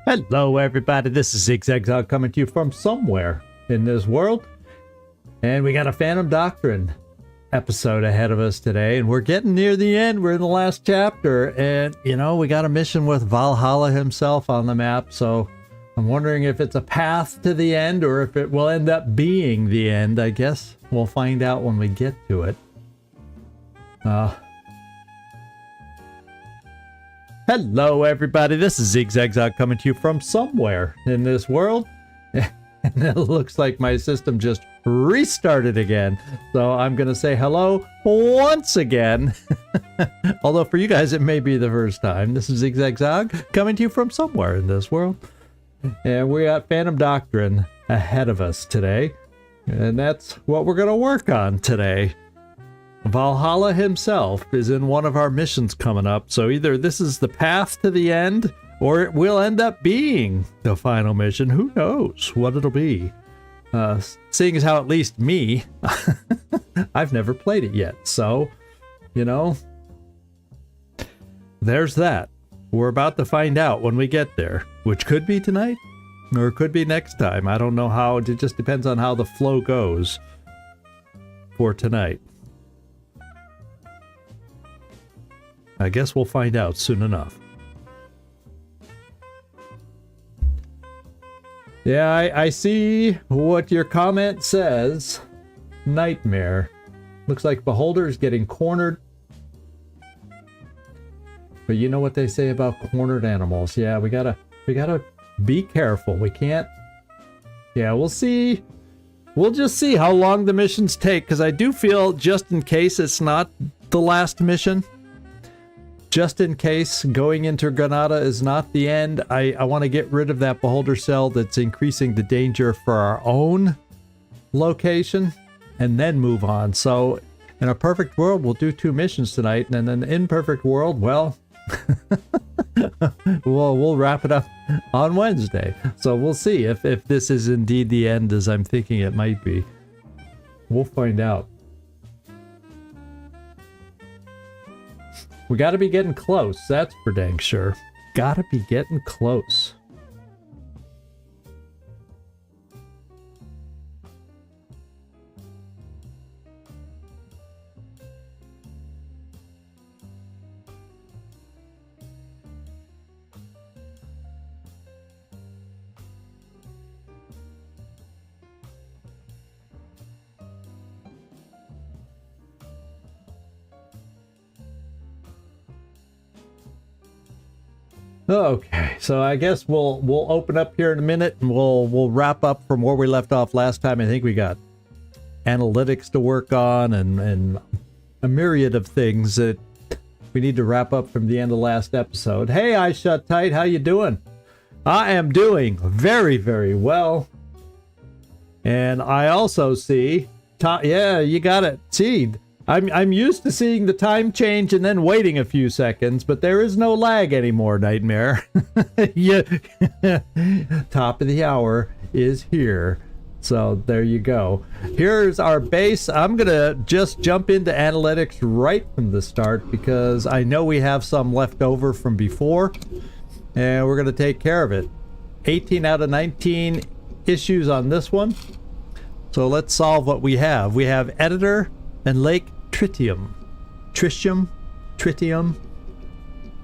Hello everybody, this is Zigzag coming to you from somewhere in this world. And we got a Phantom Doctrine episode ahead of us today, and we're getting near the end. We're in the last chapter, and you know, we got a mission with Valhalla himself on the map, so I'm wondering if it's a path to the end or if it will end up being the end. I guess we'll find out when we get to it. Hello everybody, this is Zigzag coming to you from somewhere in this world. And it looks like my system just restarted again. So I'm going to say hello once again. Although for you guys it may be the first time. This is Zigzag coming to you from somewhere in this world. And we got Phantom Doctrine ahead of us today. And that's what we're going to work on today. Valhalla himself is in one of our missions coming up, so either this is the path to the end, or it will end up being the final mission. Who knows what it'll be? Seeing as how at least me, I've never played it yet, so, you know, there's that. We're about to find out when we get there, which could be tonight, or it could be next time. I don't know how, it just depends on how the flow goes for tonight. I guess we'll find out soon enough. Yeah, I see what your comment says. Nightmare. Looks like Beholder's getting cornered. But you know what they say about cornered animals. Yeah, we gotta be careful. We can't. Yeah, we'll see. We'll just see how long the missions take, because I do feel, just in case it's not the last mission, just in case going into Granada is not the end, I want to get rid of that beholder cell that's increasing the danger for our own location, and then move on. So in a perfect world, we'll do 2 missions tonight, and in an imperfect world, well, we'll wrap it up on Wednesday. So we'll see if this is indeed the end as I'm thinking it might be. We'll find out. We gotta be getting close, that's for dang sure. Gotta be getting close. Okay, so I guess we'll open up here in a minute, and we'll wrap up from where we left off last time. I think we got analytics to work on and a myriad of things that we need to wrap up from the end of last episode. Hey, I shut tight. How you doing? I am doing very, very well. And I also see, yeah, you got it. See, I'm used to seeing the time change and then waiting a few seconds, but there is no lag anymore, Nightmare. Yeah. Top of the hour is here. So there you go. Here's our base. I'm going to just jump into analytics right from the start because I know we have some left over from before, and we're going to take care of it. 18 out of 19 issues on this one. So let's solve what we have. We have editor and lake Tritium,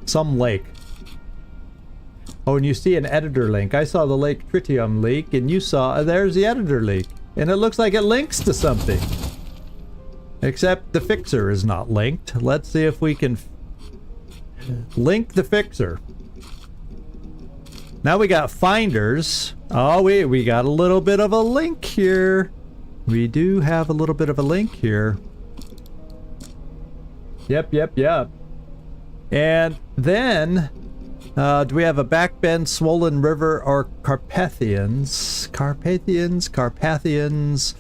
some lake. Oh, and you see an editor link. I saw the Lake Tritium leak, and you saw, there's the editor leak. And it looks like it links to something. Except the fixer is not linked. Let's see if we can link the fixer. Now we got finders. Oh, we got a little bit of a link here. We do have a little bit of a link here. Yep. And then, do we have a backbend, swollen river, or Carpathians? Carpathians.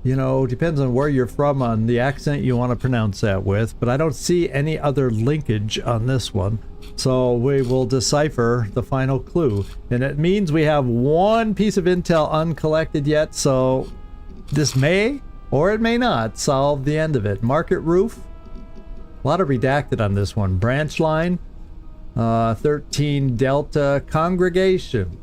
You know, depends on where you're from on the accent you want to pronounce that with, but I don't see any other linkage on this one. So we will decipher the final clue. And it means we have one piece of intel uncollected yet, so this may, or it may not, solve the end of it. Market roof. A lot of redacted on this one. Branch line. 13 Delta Congregation.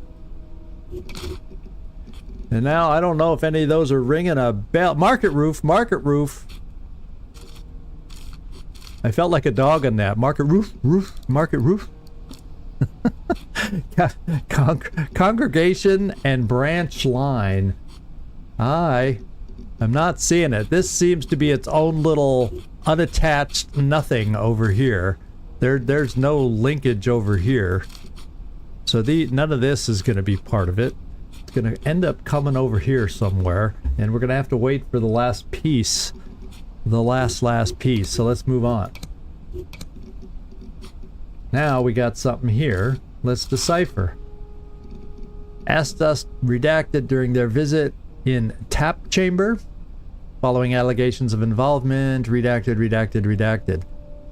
And now I don't know if any of those are ringing a bell. Market roof, market roof. I felt like a dog on that. Market roof, roof, market roof. Congregation and branch line. I'm not seeing it. This seems to be its own little unattached nothing over here. There's no linkage over here. So none of this is going to be part of it. It's going to end up coming over here somewhere, and we're going to have to wait for the last piece. The last piece. So let's move on. Now we got something here. Let's decipher. Asked us redacted during their visit in tap chamber. Following allegations of involvement. Redacted.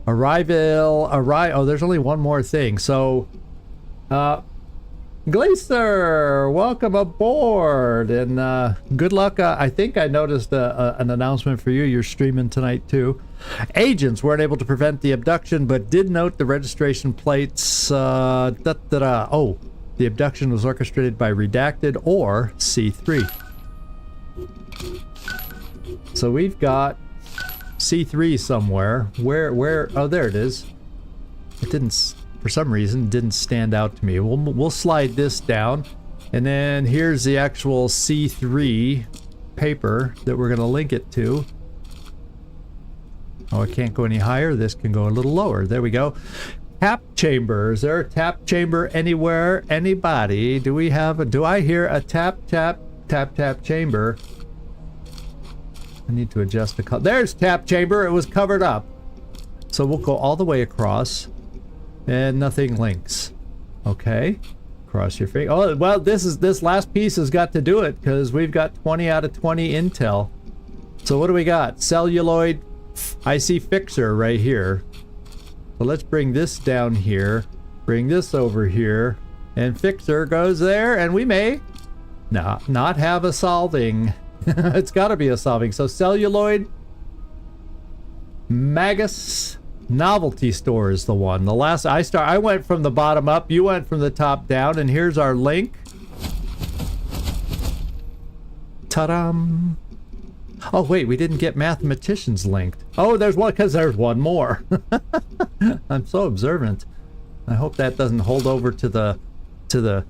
Arrival. Oh, there's only one more thing. So, Glacier, welcome aboard, and good luck. I think I noticed an announcement for you. You're streaming tonight too. Agents weren't able to prevent the abduction, but did note the registration plates. Oh, the abduction was orchestrated by Redacted or C3. So we've got C3 somewhere. Where? Oh, there it is. It didn't. For some reason, didn't stand out to me. We'll slide this down, and then here's the actual C3 paper that we're going to link it to. Oh, it can't go any higher. This can go a little lower. There we go. Tap chamber. Is there a tap chamber anywhere? Anybody? Do I hear a tap chamber? I need to adjust the color. There's tap chamber. It was covered up. So we'll go all the way across. And nothing links. Okay. Cross your finger. Oh, well, this last piece has got to do it, because we've got 20 out of 20 intel. So what do we got? Celluloid IC fixer right here. So let's bring this down here. Bring this over here. And fixer goes there, and we may not have a solving. It's got to be a solving. So celluloid Magus novelty store is the one. The last I went from the bottom up, you went from the top down, and here's our link. Ta-dam! Oh wait, we didn't get mathematicians linked. Oh, there's one, because there's one more. I'm so observant. I hope that doesn't hold over to the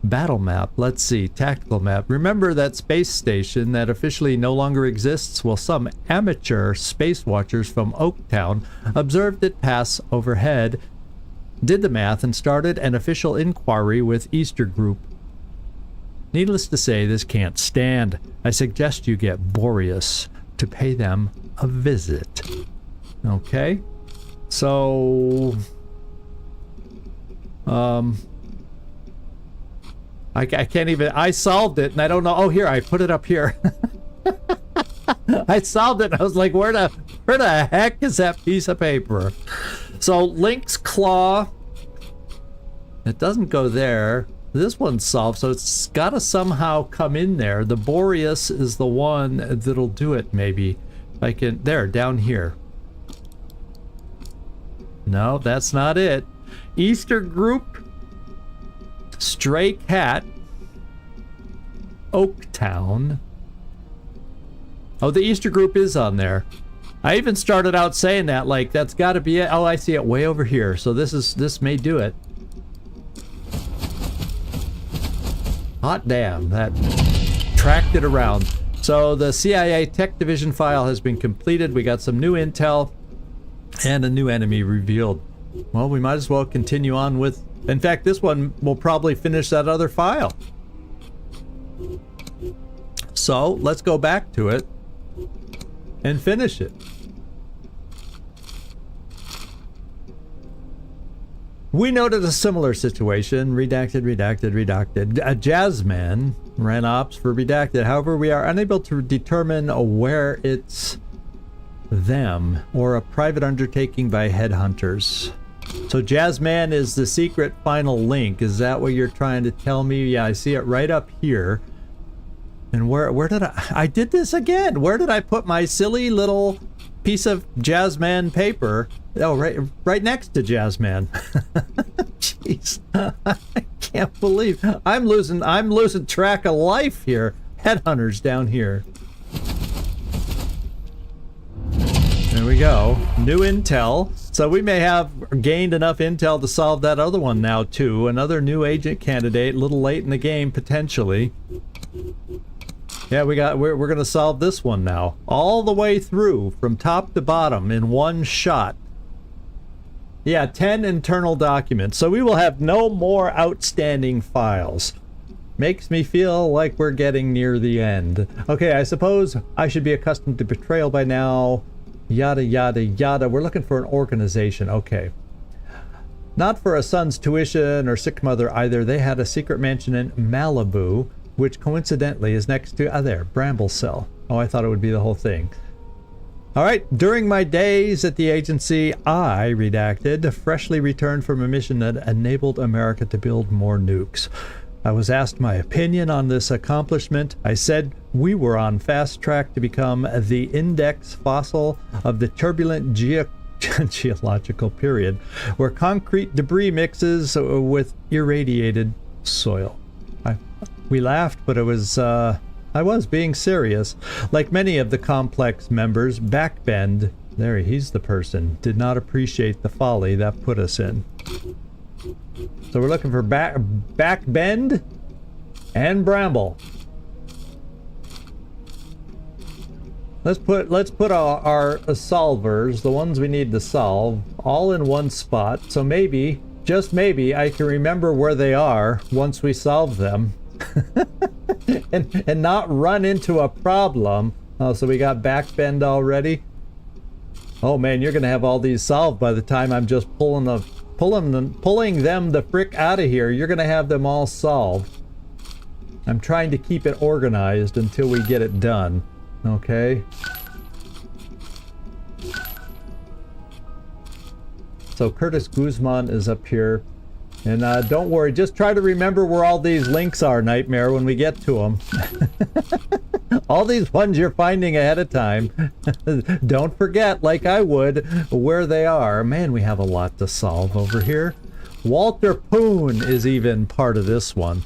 battle map. Let's see, tactical map. Remember that space station that officially no longer exists? Well, some amateur space watchers from Oaktown observed it pass overhead, did the math, and started an official inquiry with Easter Group. Needless to say, this can't stand. I suggest you get Boreas to pay them a visit. Okay? So... I can't even, I solved it, and I don't know. Oh, here, I put it up here. I solved it, and I was like, where the heck is that piece of paper? So, Link's Claw. It doesn't go there. This one's solved, so it's got to somehow come in there. The Boreas is the one that'll do it, maybe. If I can, there, down here. No, that's not it. Easter Group. Stray Cat, Oaktown. Oh, the Easter Group is on there. I even started out saying that, like, that's got to be it. Oh, I see it way over here. So this may do it. Hot damn, that tracked it around. So the CIA Tech Division file has been completed. We got some new intel and a new enemy revealed. Well, we might as well continue on with... In fact, this one will probably finish that other file. So, let's go back to it and finish it. We noted a similar situation. Redacted. A Jazzman ran ops for Redacted. However, we are unable to determine where it's them or a private undertaking by headhunters. So Jazzman is the secret final link. Is that what you're trying to tell me? Yeah, I see it right up here. And where did I did this again. Where did I put my silly little piece of Jazzman paper? Oh, right next to Jazzman. Jeez. I can't believe I'm losing track of life here. Headhunters down here. There we go. New intel. So we may have gained enough intel to solve that other one now too. Another new agent candidate, a little late in the game potentially. Yeah, we're going to solve this one now. All the way through from top to bottom in one shot. Yeah, 10 internal documents. So we will have no more outstanding files. Makes me feel like we're getting near the end. Okay, I suppose I should be accustomed to betrayal by now. Yada, yada, yada. We're looking for an organization. Okay. Not for a son's tuition or sick mother either. They had a secret mansion in Malibu, which coincidentally is next to, there, Bramble Cell. Oh, I thought it would be the whole thing. All right. During my days at the agency, I, redacted, freshly returned from a mission that enabled America to build more nukes. I was asked my opinion on this accomplishment. I said we were on fast track to become the index fossil of the turbulent geological period, where concrete debris mixes with irradiated soil. We laughed, but it was, I was being serious. Like many of the complex members, Backbend, there he's the person, did not appreciate the folly that put us in. So we're looking for Backbend and Bramble. Let's put our solvers, the ones we need to solve, all in one spot. So maybe, just maybe, I can remember where they are once we solve them. and not run into a problem. Oh, so we got Backbend already. Oh man, you're gonna have all these solved by the time I'm just pulling them the frick out of here. You're gonna have them all solved. I'm trying to keep it organized until we get it done. Okay. So Curtis Guzman is up here. And don't worry, just try to remember where all these links are, Nightmare, when we get to them. All these ones you're finding ahead of time. Don't forget, like I would, where they are. Man, we have a lot to solve over here. Walter Poon is even part of this one.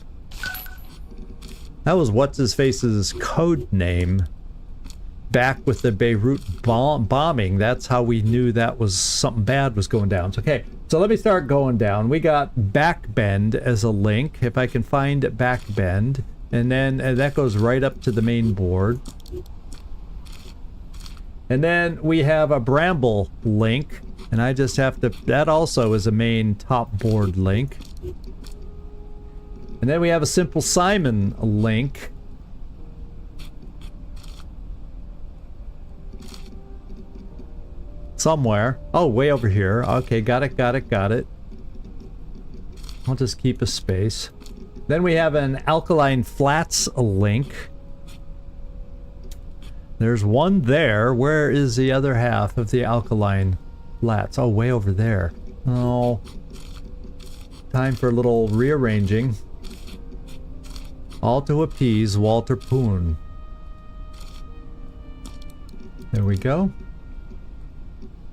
That was What's-His-Face's code name. Back with the Beirut bombing, that's how we knew that was something bad was going down. So, okay, so let me start going down. We got Backbend as a link, if I can find Backbend, and then that goes right up to the main board. And then we have a Bramble link, and I just have to, that also is a main top board link. And then we have a Simple Simon link. Somewhere. Oh, way over here. Okay, got it. I'll just keep a space. Then we have an Alkaline Flats link. There's one there. Where is the other half of the Alkaline Flats? Oh, way over there. Oh. Time for a little rearranging. All to appease Walter Poon. There we go.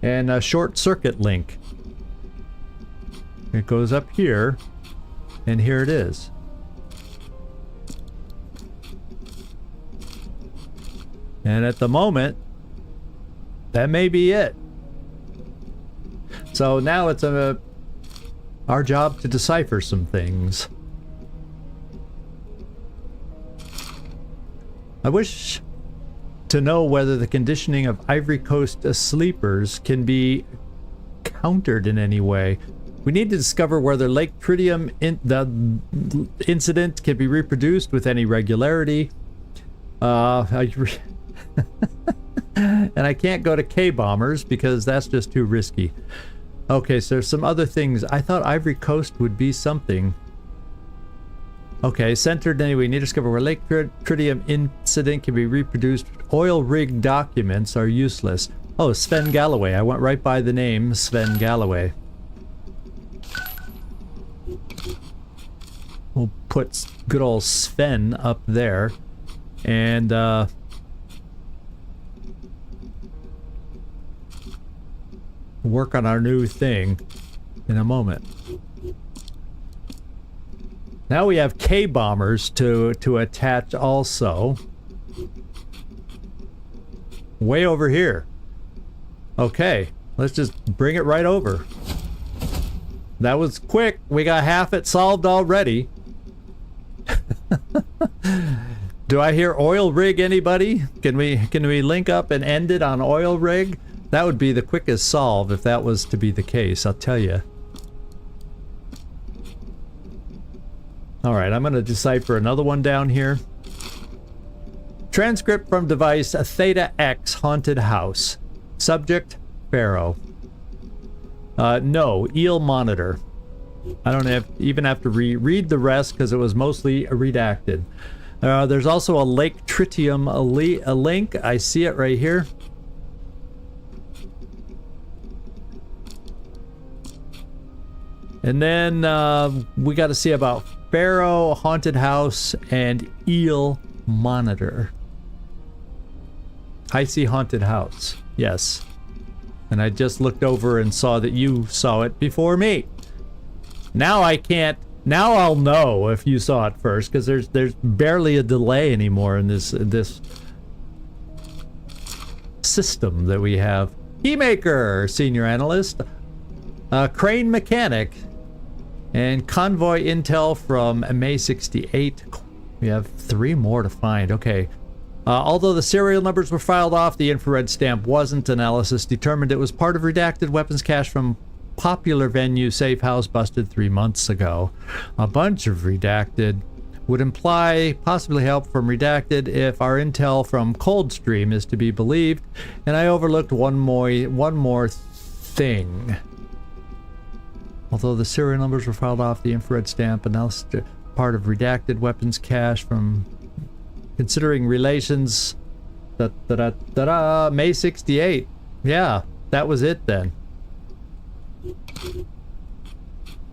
And a short circuit link. It goes up here, and here it is. And at the moment, that may be it. So now it's our job to decipher some things. I wish to know whether the conditioning of Ivory Coast sleepers can be countered in any way. We need to discover whether Lake Tritium the incident can be reproduced with any regularity. And I can't go to K-bombers because that's just too risky. Okay, so there's some other things. I thought Ivory Coast would be something. Okay, centered anyway. We need to discover where Lake Tritium incident can be reproduced. Oil rig documents are useless. Oh, Sven Galloway. I went right by the name Sven Galloway. We'll put good old Sven up there. and work on our new thing in a moment. Now we have K-bombers to attach also. Way over here. Okay, let's just bring it right over. That was quick. We got half it solved already. Do I hear oil rig, anybody? Can we link up and end it on oil rig? That would be the quickest solve if that was to be the case, I'll tell you. Alright, I'm going to decipher another one down here. Transcript from device Theta X Haunted House. Subject, Pharaoh. No, eel monitor. I don't even have to read the rest because it was mostly redacted. There's also a Lake Tritium a link. I see it right here. And then we got to see about Pharaoh, Haunted House, and Eel Monitor. I see Haunted House. Yes. And I just looked over and saw that you saw it before me. Now I can't. Now I'll know if you saw it first, because there's barely a delay anymore in this system that we have. Keymaker, senior analyst, crane mechanic, and convoy intel from May 68. We have 3 more to find. Okay. Although the serial numbers were filed off, the infrared stamp wasn't. Analysis determined it was part of redacted weapons cache from popular venue safe house busted 3 months ago. A bunch of redacted would imply possibly help from redacted if our intel from Coldstream is to be believed. And I overlooked one more thing. Although the serial numbers were filed off, the infrared stamp analysis part of redacted weapons cache from considering relations. May 68. Yeah, that was it then.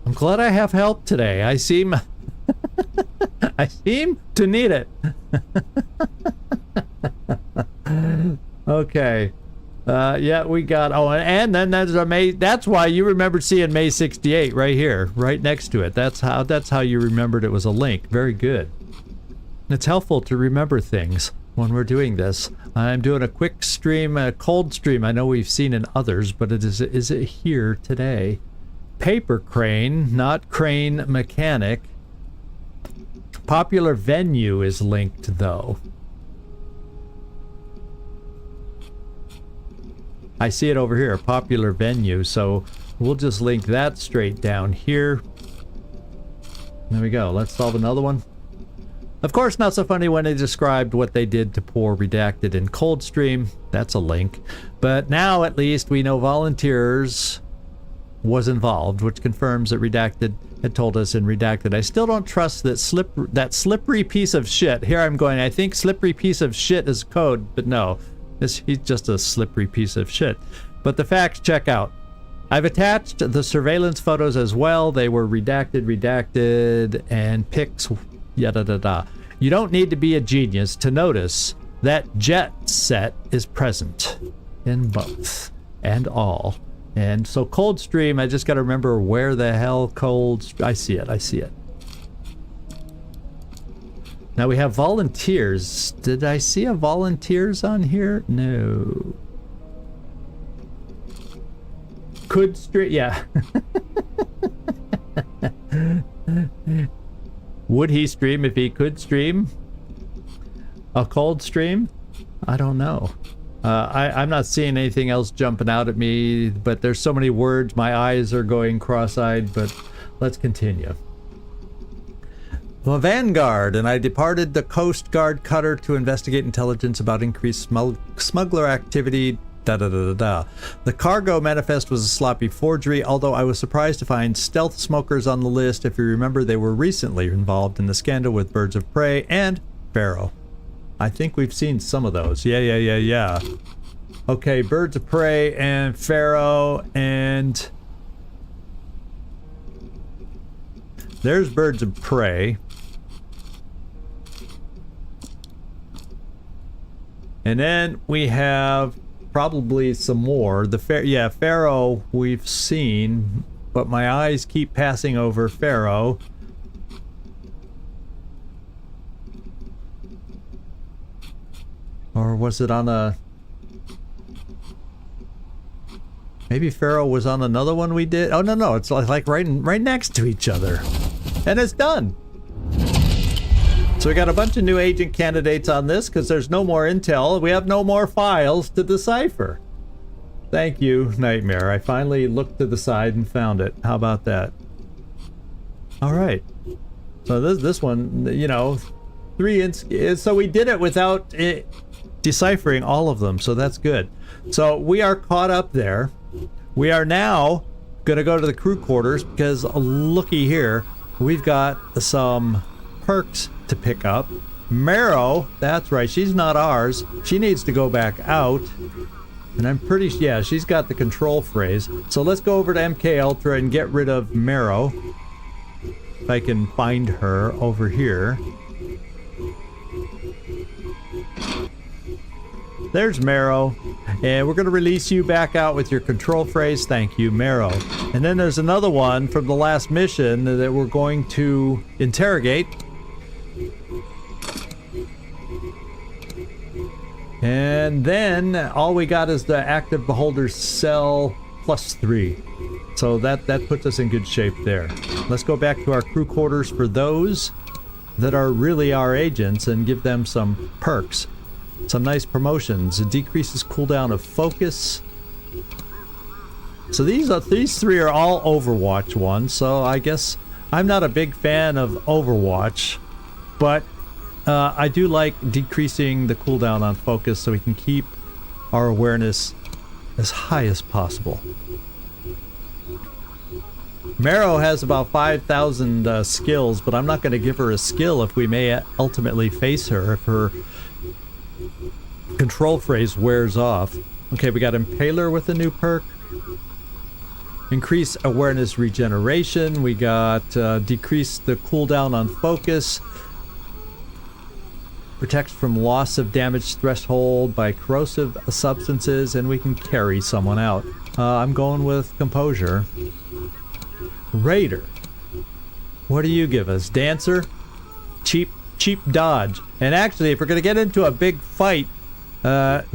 I'm glad I have help today. I seem I seem to need it. Okay. Yeah, we got. Oh, and then there's a May. That's why you remembered seeing May 68 right here, right next to it. That's how you remembered it was a link. Very good. It's helpful to remember things when we're doing this. I'm doing a quick stream, a cold stream. I know we've seen in others, but is it here today? Paper crane, not crane mechanic. Popular venue is linked though. I see it over here, popular venue, so we'll just link that straight down here. There we go. Let's solve another one. Of course, not so funny when they described what they did to poor redacted in Coldstream. That's a link. But now at least we know volunteers was involved, which confirms that redacted had told us in redacted. I still don't trust that slippery piece of shit. Here I'm going, I think slippery piece of shit is code, but no. He's just a slippery piece of shit. But the facts check out. I've attached the surveillance photos as well. They were redacted, and pics, yada-da-da. You don't need to be a genius to notice that jet set is present in both and all. And so Coldstream, I just got to remember where the hell I see it. Now we have volunteers. Did I see a volunteers on here? No. Could stream, yeah. Would he stream if he could stream? A cold stream? I don't know. I'm not seeing anything else jumping out at me, but there's so many words, my eyes are going cross-eyed, but let's continue. Well, Vanguard, and I departed the Coast Guard cutter to investigate intelligence about increased smuggler activity, da-da-da-da-da. The cargo manifest was a sloppy forgery, although I was surprised to find stealth smokers on the list. If you remember, they were recently involved in the scandal with Birds of Prey and Pharaoh. I think we've seen some of those. Yeah. Okay, Birds of Prey and Pharaoh, and there's Birds of Prey. And then we have probably some more. Pharaoh we've seen, but my eyes keep passing over Pharaoh. Or was it on a... Maybe Pharaoh was on another one we did? Oh, no, it's like right next to each other. And it's done. So we got a bunch of new agent candidates on this because there's no more intel. We have no more files to decipher. Thank you, Nightmare. I finally looked to the side and found it. How about that? All right. So this one, you know, so we did it without deciphering all of them. So that's good. So we are caught up there. We are now going to go to the crew quarters because looky here, we've got some perks to pick up. Marrow, that's right, she's not ours. She needs to go back out. And I'm pretty, yeah, she's got the control phrase. So let's go over to MK Ultra and get rid of Marrow. If I can find her over here. There's Marrow. And we're going to release you back out with your control phrase. Thank you, Marrow. And then there's another one from the last mission that we're going to interrogate. And then all we got is the active beholder cell +3. So that puts us in good shape there. Let's go back to our crew quarters for those that are really our agents and give them some perks. Some nice promotions. It decreases cooldown of focus. So these three are all Overwatch ones. So I guess I'm not a big fan of Overwatch, but I do like decreasing the cooldown on focus so we can keep our awareness as high as possible. Marrow has about 5,000 skills, but I'm not going to give her a skill if we may ultimately face her if her control phrase wears off. Okay, we got Impaler with a new perk. Increase awareness regeneration. We got decrease the cooldown on focus. Protects from loss of damage threshold by corrosive substances, and we can carry someone out. I'm going with Composure. Raider. What do you give us? Dancer? Cheap dodge. And actually, if we're going to get into a big fight,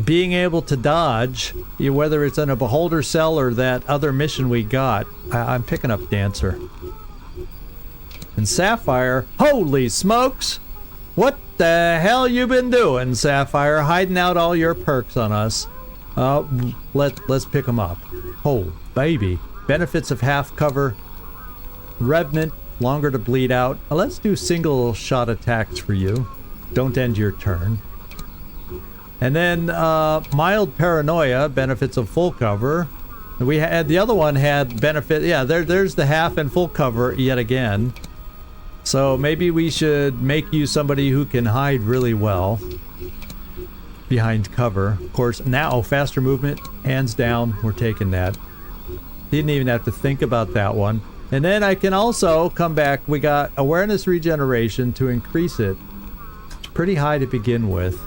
being able to dodge, whether it's in a beholder cell or that other mission we got, I'm picking up Dancer. And Sapphire, holy smokes! What the hell you been doing, Sapphire? Hiding out all your perks on us. Let's pick them up. Oh, baby. Benefits of half cover. Revenant, longer to bleed out. Let's do single shot attacks for you. Don't end your turn. And then mild paranoia, benefits of full cover. We had the other one had benefit. Yeah, there's the half and full cover yet again. So maybe we should make you somebody who can hide really well behind cover. Of course, now faster movement, hands down, we're taking that. Didn't even have to think about that one. And then I can also come back. We got awareness regeneration to increase it. It's pretty high to begin with.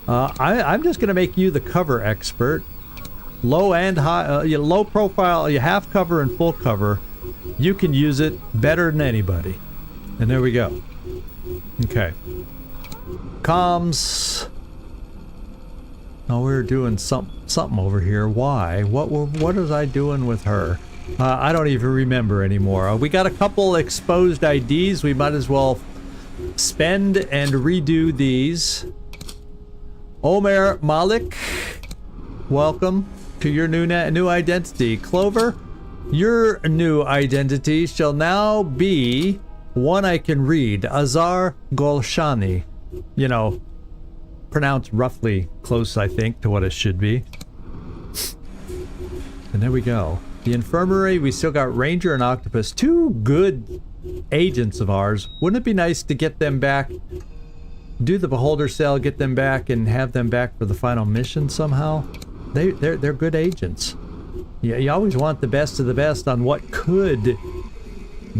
I'm just going to make you the cover expert. Low and high, low profile, you half cover and full cover. You can use it better than anybody. And there we go. Okay. Comms. Oh, we're doing something over here. Why? What was I doing with her? I don't even remember anymore. We got a couple exposed IDs. We might as well spend and redo these. Omer Malik, welcome to your new identity. Clover, your new identity shall now be one I can read. Azar Golshani. You know, pronounced roughly close, I think, to what it should be. And there we go. The infirmary, we still got Ranger and Octopus. Two good agents of ours. Wouldn't it be nice to get them back? Do the beholder cell, get them back, and have them back for the final mission somehow. They're good agents. Yeah, you always want the best of the best on what could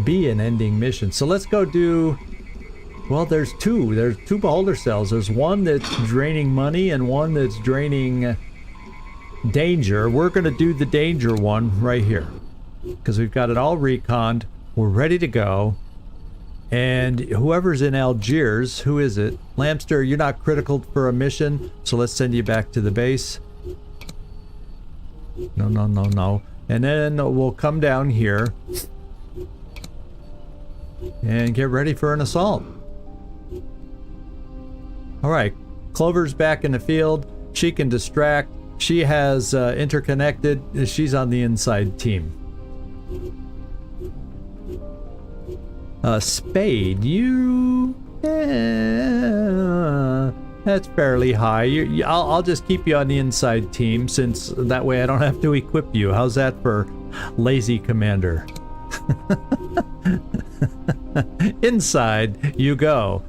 be an ending mission. So let's go do Well, there's two. There's two beholder cells. There's one that's draining money and one that's draining danger. We're going to do the danger one right here because we've got it all reconned. We're ready to go. And whoever's in Algiers, who is it? Lampster, you're not critical for a mission, so let's send you back to the base. No, no, no, no. And then we'll come down here and get ready for an assault. Alright, Clover's back in the field. She can distract. She has interconnected. She's on the inside team. Spade, you... that's fairly high. I'll just keep you on the inside team, since that way I don't have to equip you. How's that for lazy commander? Inside you go.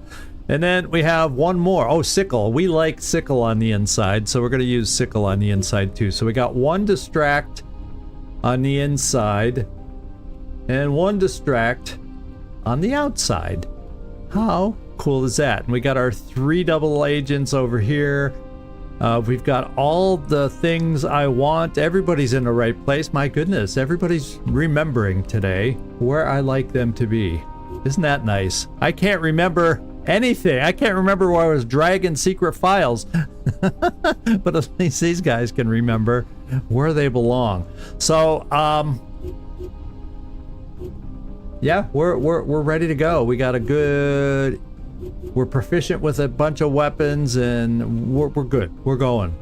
And then we have one more. Oh, Sickle. We like Sickle on the inside, so we're going to use Sickle on the inside too. So we got one distract on the inside and one distract on the outside. How cool is that? And we got our 3 double agents over here. We've got all the things I want. Everybody's in the right place. My goodness, everybody's remembering today where I like them to be. Isn't that nice? I can't remember anything. I can't remember where I was dragging secret files. But at least these guys can remember where they belong. So, yeah, we're ready to go. We got a good... We're proficient with a bunch of weapons, and we're good. We're going.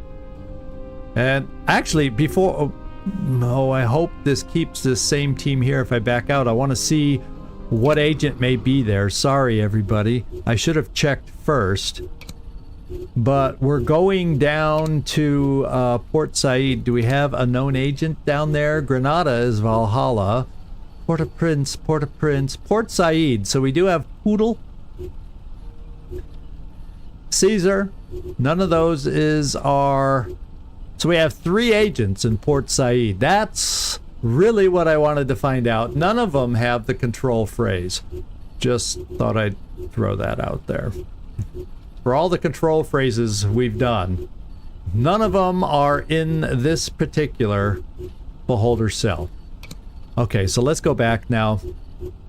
And actually, before... Oh, I hope this keeps the same team here if I back out. I want to see what agent may be there. Sorry, everybody. I should have checked first. But we're going down to Port Said. Do we have a known agent down there? Granada is Valhalla. Port-au-Prince, Port-au-Prince, Port Said. So we do have Poodle. Caesar. None of those is our... So we have 3 agents in Port Said. That's really what I wanted to find out. None of them have the control phrase. Just thought I'd throw that out there. For all the control phrases we've done, none of them are in this particular beholder cell. Okay, so let's go back now.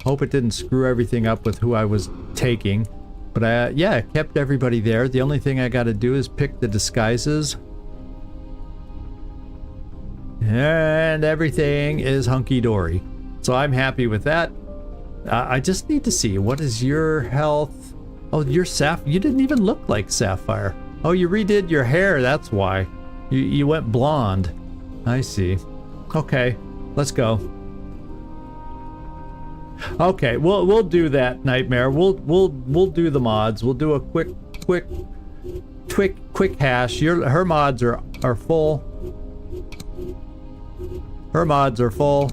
Hope it didn't screw everything up with who I was taking. But yeah, I kept everybody there. The only thing I got to do is pick the disguises. And everything is hunky-dory. So I'm happy with that. I just need to see, what is your health? Oh, you're you didn't even look like Sapphire. Oh, you redid your hair, that's why. You went blonde. I see. Okay, let's go. Okay, we'll do that, Nightmare. We'll do the mods. We'll do a quick hash. Her mods are full. Her mods are full.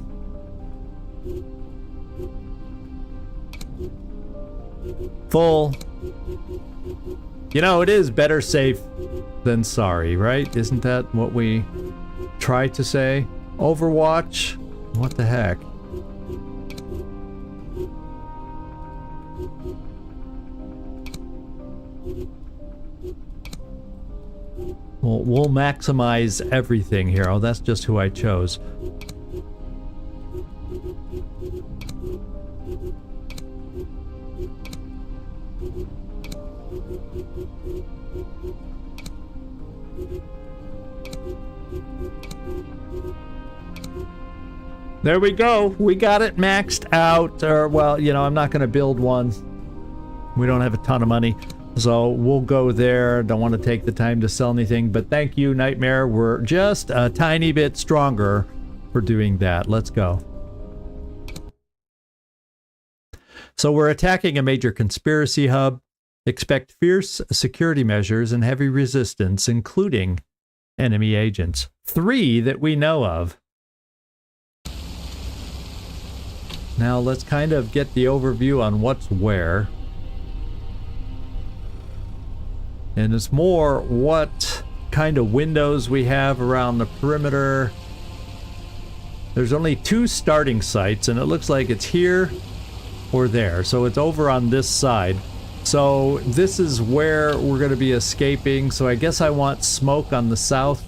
Full. You know, it is better safe than sorry, right? Isn't that what we try to say? Overwatch? What the heck? We'll maximize everything here. Oh, that's just who I chose. There we go. We got it maxed out. Or, well, you know, I'm not going to build one. We don't have a ton of money. So we'll go there. Don't want to take the time to sell anything. But thank you, Nightmare. We're just a tiny bit stronger for doing that. Let's go. So we're attacking a major conspiracy hub. Expect fierce security measures and heavy resistance, including enemy agents. 3 that we know of. Now let's kind of get the overview on what's where. And it's more what kind of windows we have around the perimeter. There's only 2 starting sites, and it looks like it's here or there. So it's over on this side. So this is where we're going to be escaping. So I guess I want smoke on the south.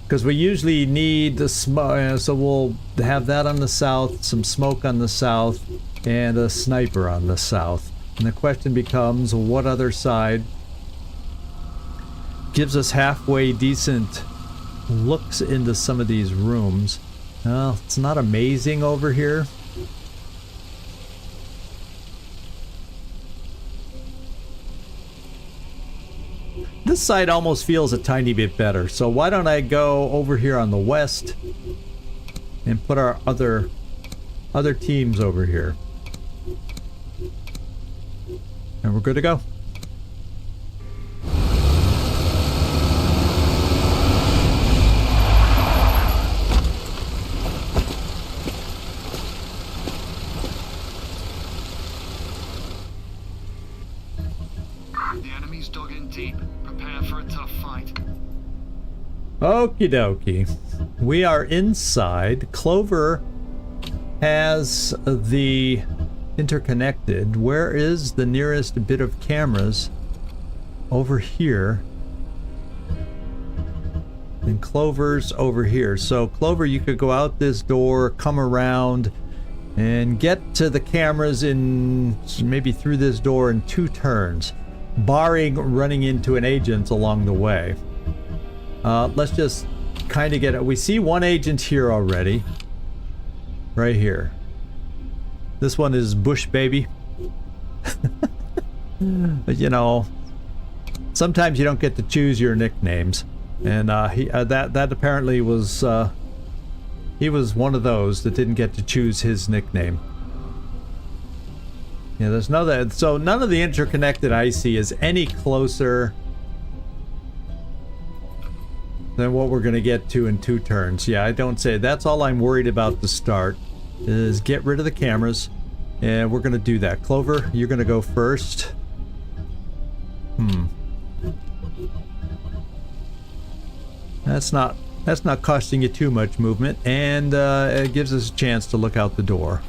Because we usually need the smoke, so we'll have that on the south, some smoke on the south, and a sniper on the south. And the question becomes, what other side gives us halfway decent looks into some of these rooms? Well, it's not amazing over here. This side almost feels a tiny bit better, so why don't I go over here on the west and put our other teams over here. And we're good to go. The enemy's dug in deep. Prepare for a tough fight. Okie dokie. We are inside. Clover has the interconnected. Where is the nearest bit of cameras? Over here. And Clover's over here. So Clover, you could go out this door, come around, and get to the cameras in maybe through this door in 2 turns. Barring running into an agent along the way. Let's just kind of get it. We see one agent here already. Right here. This one is Bush Baby. But you know, sometimes you don't get to choose your nicknames. And that apparently was, he was one of those that didn't get to choose his nickname. Yeah, there's so none of the interconnected I see is any closer than what we're going to get to in 2 turns. Yeah, I don't say. That's all I'm worried about to start, is get rid of the cameras, and we're going to do that. Clover, you're going to go first. That's not costing you too much movement, and it gives us a chance to look out the door.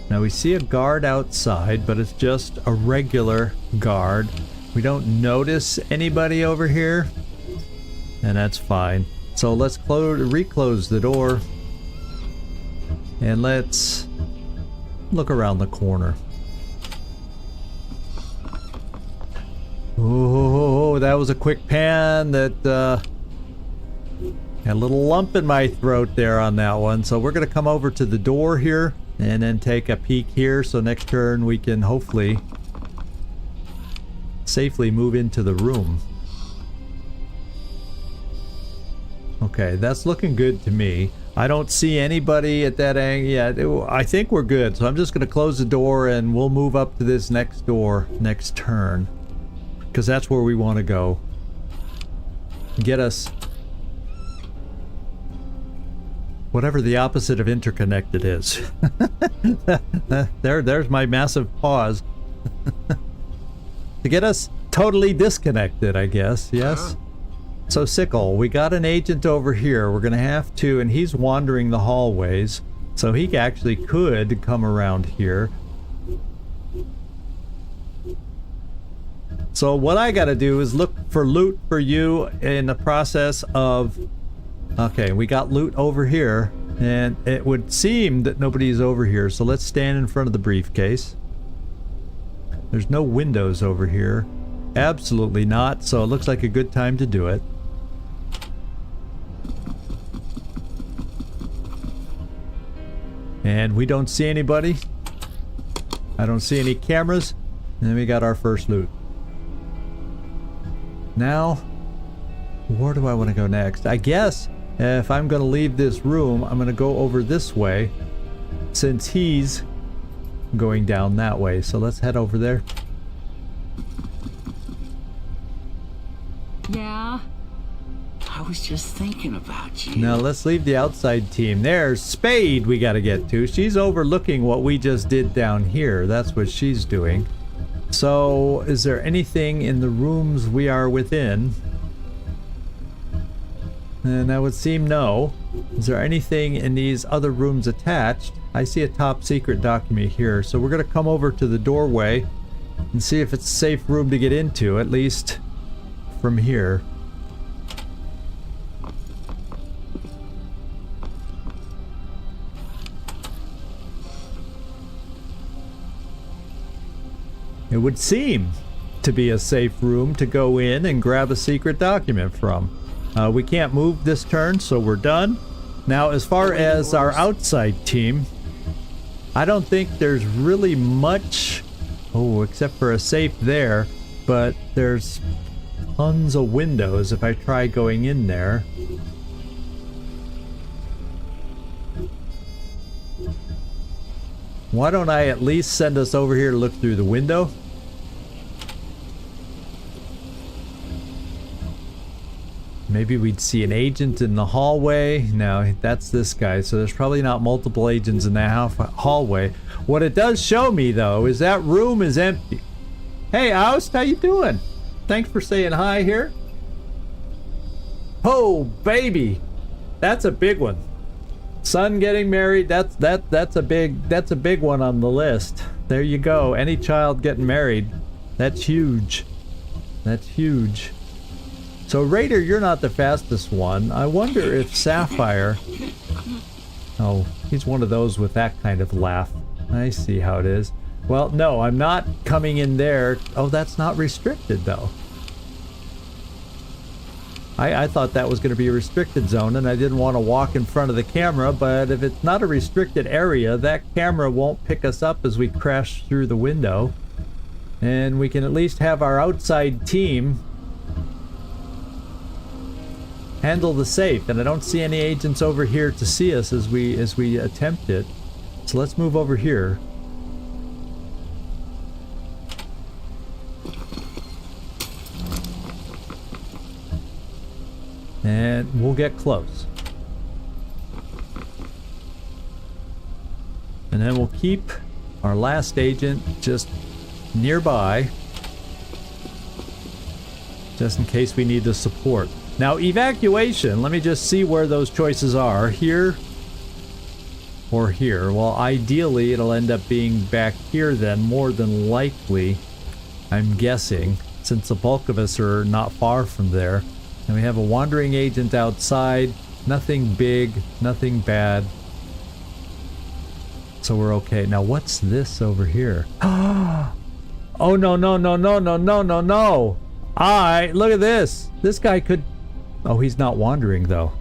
Now we see a guard outside, but it's just a regular guard. We don't notice anybody over here, and that's fine. So let's reclose the door, and let's look around the corner. Oh, that was a quick pan. That had a little lump in my throat there on that one. So we're going to come over to the door here and then take a peek here, so next turn we can hopefully safely move into the room. Okay, that's looking good to me. I don't see anybody at that angle yet. I think we're good, so I'm just going to close the door and we'll move up to this next door next turn, because that's where we want to go. Get us whatever the opposite of interconnected is. There's my massive pause. To get us totally disconnected, I guess. Yes. So Sickle, we got an agent over here. We're gonna have to, and he's wandering the hallways, so he actually could come around here. So what I gotta do is look for loot for you in the process of... Okay, we got loot over here, and it would seem that nobody's over here, so let's stand in front of the briefcase. There's no windows over here. Absolutely not, so it looks like a good time to do it. And we don't see anybody. I don't see any cameras. And then we got our first loot. Now, where do I want to go next? I guess if I'm going to leave this room, I'm going to go over this way, since he's going down that way. So let's head over there. Yeah? I was just thinking about you. Now let's leave the outside team. There's Spade we got to get to. She's overlooking what we just did down here. That's what she's doing. So is there anything in the rooms we are within? And that would seem no. Is there anything in these other rooms attached? I see a top secret document here, so we're gonna come over to the doorway and see if it's a safe room to get into, at least from here. It would seem to be a safe room to go in and grab a secret document from. We can't move this turn, so we're done. Now, as far as our outside team, I don't think there's really much, except for a safe there, but there's tons of windows if I try going in there. Why don't I at least send us over here to look through the window? Maybe we'd see an agent in the hallway. No, that's this guy, so there's probably not multiple agents in that hallway. What it does show me, though, is that room is empty. Hey, Oust, how you doing? Thanks for saying hi here. Oh, baby, that's a big one. Son getting married, that's a big one on the list. There you go. Any child getting married, that's huge. That's huge. So Raider, you're not the fastest one. I wonder if Sapphire... Oh, he's one of those with that kind of laugh. I see how it is. Well, no, I'm not coming in there. Oh, that's not restricted, though. I thought that was going to be a restricted zone, and I didn't want to walk in front of the camera, but if it's not a restricted area, that camera won't pick us up as we crash through the window. And we can at least have our outside team handle the safe, and I don't see any agents over here to see us as we attempt it. So let's move over here. And we'll get close. And then we'll keep our last agent just nearby, just in case we need the support. Now, evacuation, let me just see where those choices are. Here or here. Well, ideally, it'll end up being back here then, more than likely, I'm guessing, since the bulk of us are not far from there. And we have a wandering agent outside. Nothing big, nothing bad. So we're okay. Now, what's this over here? Oh, no, no, no, no, no, no, no, no. Look at this. This guy could... Oh, he's not wandering, though.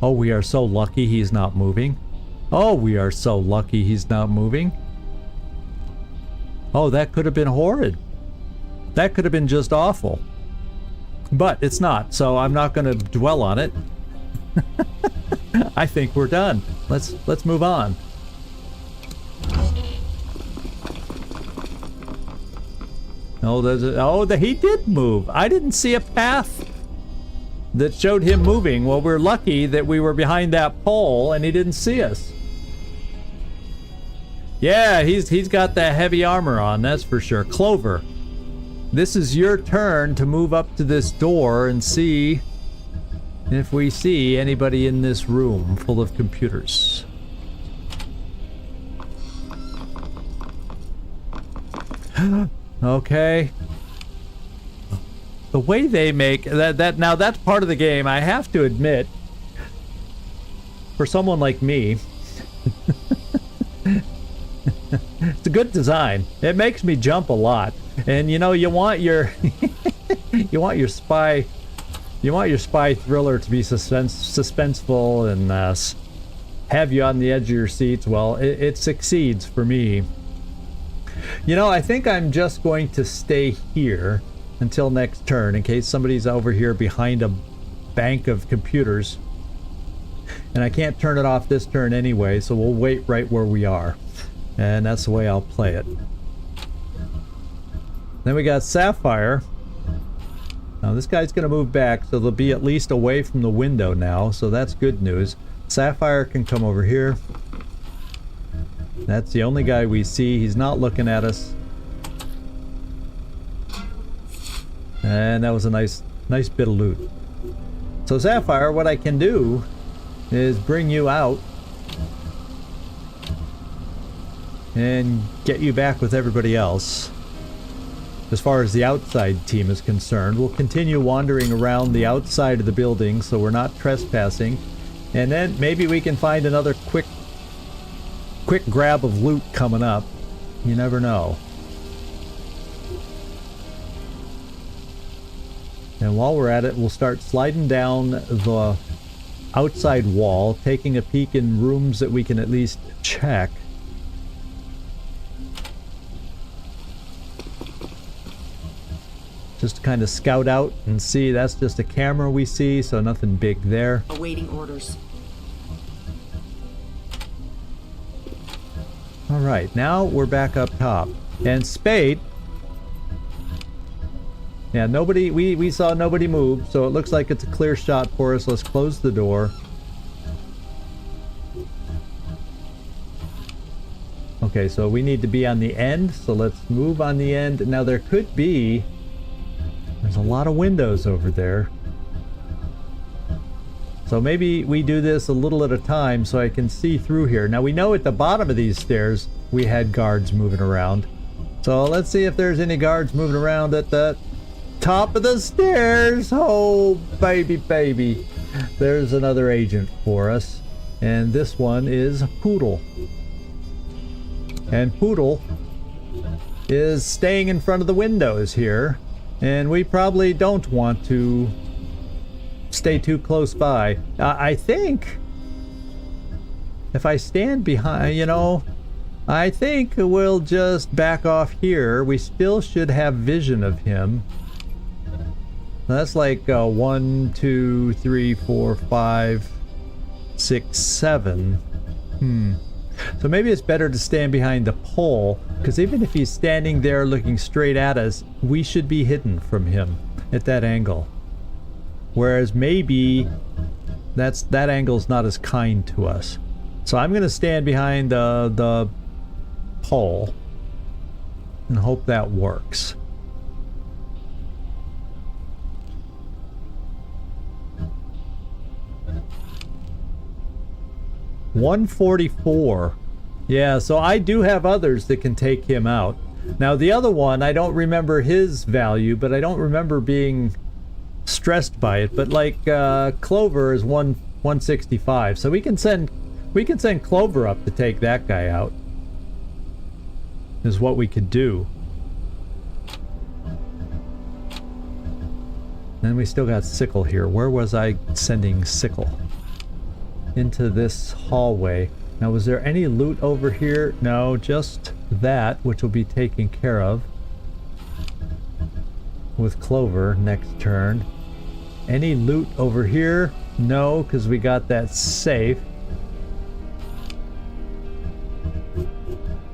Oh, we are so lucky he's not moving. Oh, we are so lucky he's not moving. Oh, that could have been horrid. That could have been just awful. But it's not, so I'm not going to dwell on it. I think we're done. Let's move on. He did move. I didn't see a path that showed him moving. Well, we're lucky that we were behind that pole and he didn't see us. Yeah, he's got that heavy armor on, that's for sure. Clover, this is your turn to move up to this door and see if we see anybody in this room full of computers. Okay. The way they make that now, that's part of the game, I have to admit. For someone like me, it's a good design. It makes me jump a lot. And you know, you want your you want your spy thriller to be suspenseful and have you on the edge of your seats. Well, it succeeds for me. You know, I think I'm just going to stay here until next turn in case somebody's over here behind a bank of computers. And I can't turn it off this turn anyway, so we'll wait right where we are. And that's the way I'll play it. Then we got Sapphire. Now this guy's going to move back, so they'll be at least away from the window now, so that's good news. Sapphire can come over here. That's the only guy we see. He's not looking at us. And that was a nice bit of loot. So Sapphire, what I can do is bring you out and get you back with everybody else. As far as the outside team is concerned, we'll continue wandering around the outside of the building so we're not trespassing. And then maybe we can find another quick grab of loot coming up. You never know. And while we're at it, we'll start sliding down the outside wall, taking a peek in rooms that we can at least check. Just to kind of scout out and see. That's just a camera we see, so nothing big there. Awaiting orders. Alright, now we're back up top. And Spade... Yeah, nobody... We saw nobody move, so it looks like it's a clear shot for us. Let's close the door. Okay, so we need to be on the end, so let's move on the end. Now there could be... There's a lot of windows over there. So maybe we do this a little at a time so I can see through here. Now we know at the bottom of these stairs we had guards moving around. So let's see if there's any guards moving around at the top of the stairs. Oh, baby, baby. There's another agent for us. And this one is Poodle. And Poodle is staying in front of the windows here. And we probably don't want to stay too close by. I think if I stand behind, you know, I think we'll just back off here. We still should have vision of him. That's like 1, 2, 3, 4, 5, 6, 7. So maybe it's better to stand behind the pole, because even if he's standing there looking straight at us, we should be hidden from him at that angle. Whereas maybe that angle's not as kind to us. So I'm going to stand behind the pole and hope that works. $144. Yeah, so I do have others that can take him out. Now the other one, I don't remember his value, but I don't remember being stressed by it. But like Clover is 165, so we can send Clover up to take that guy out. Is what we could do. Then we still got Sickle here. Where was I sending Sickle? Into this hallway. Now, was there any loot over here? No, just that, which will be taken care of with Clover next turn. Any loot over here? No, because we got that safe.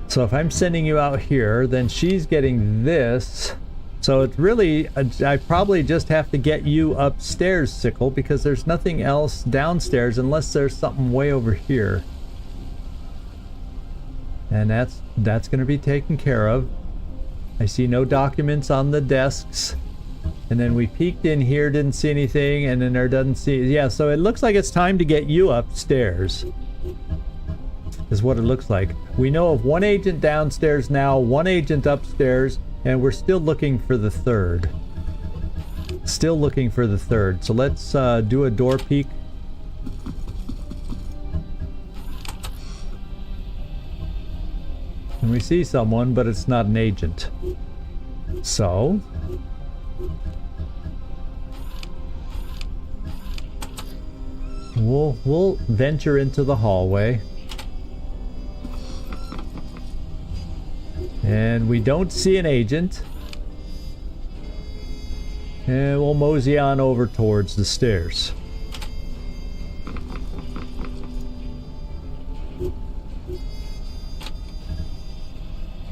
So if I'm sending you out here, then she's getting this. So it's really, I probably just have to get you upstairs, Sickle, because there's nothing else downstairs unless there's something way over here. And that's going to be taken care of. I see no documents on the desks. And then we peeked in here, didn't see anything, and then there doesn't see... Yeah, so it looks like it's time to get you upstairs. Is what it looks like. We know of one agent downstairs now, one agent upstairs, and we're still looking for the third. Still looking for the third. So let's do a door peek. And we see someone, but it's not an agent. So... We'll venture into the hallway. And we don't see an agent. And we'll mosey on over towards the stairs.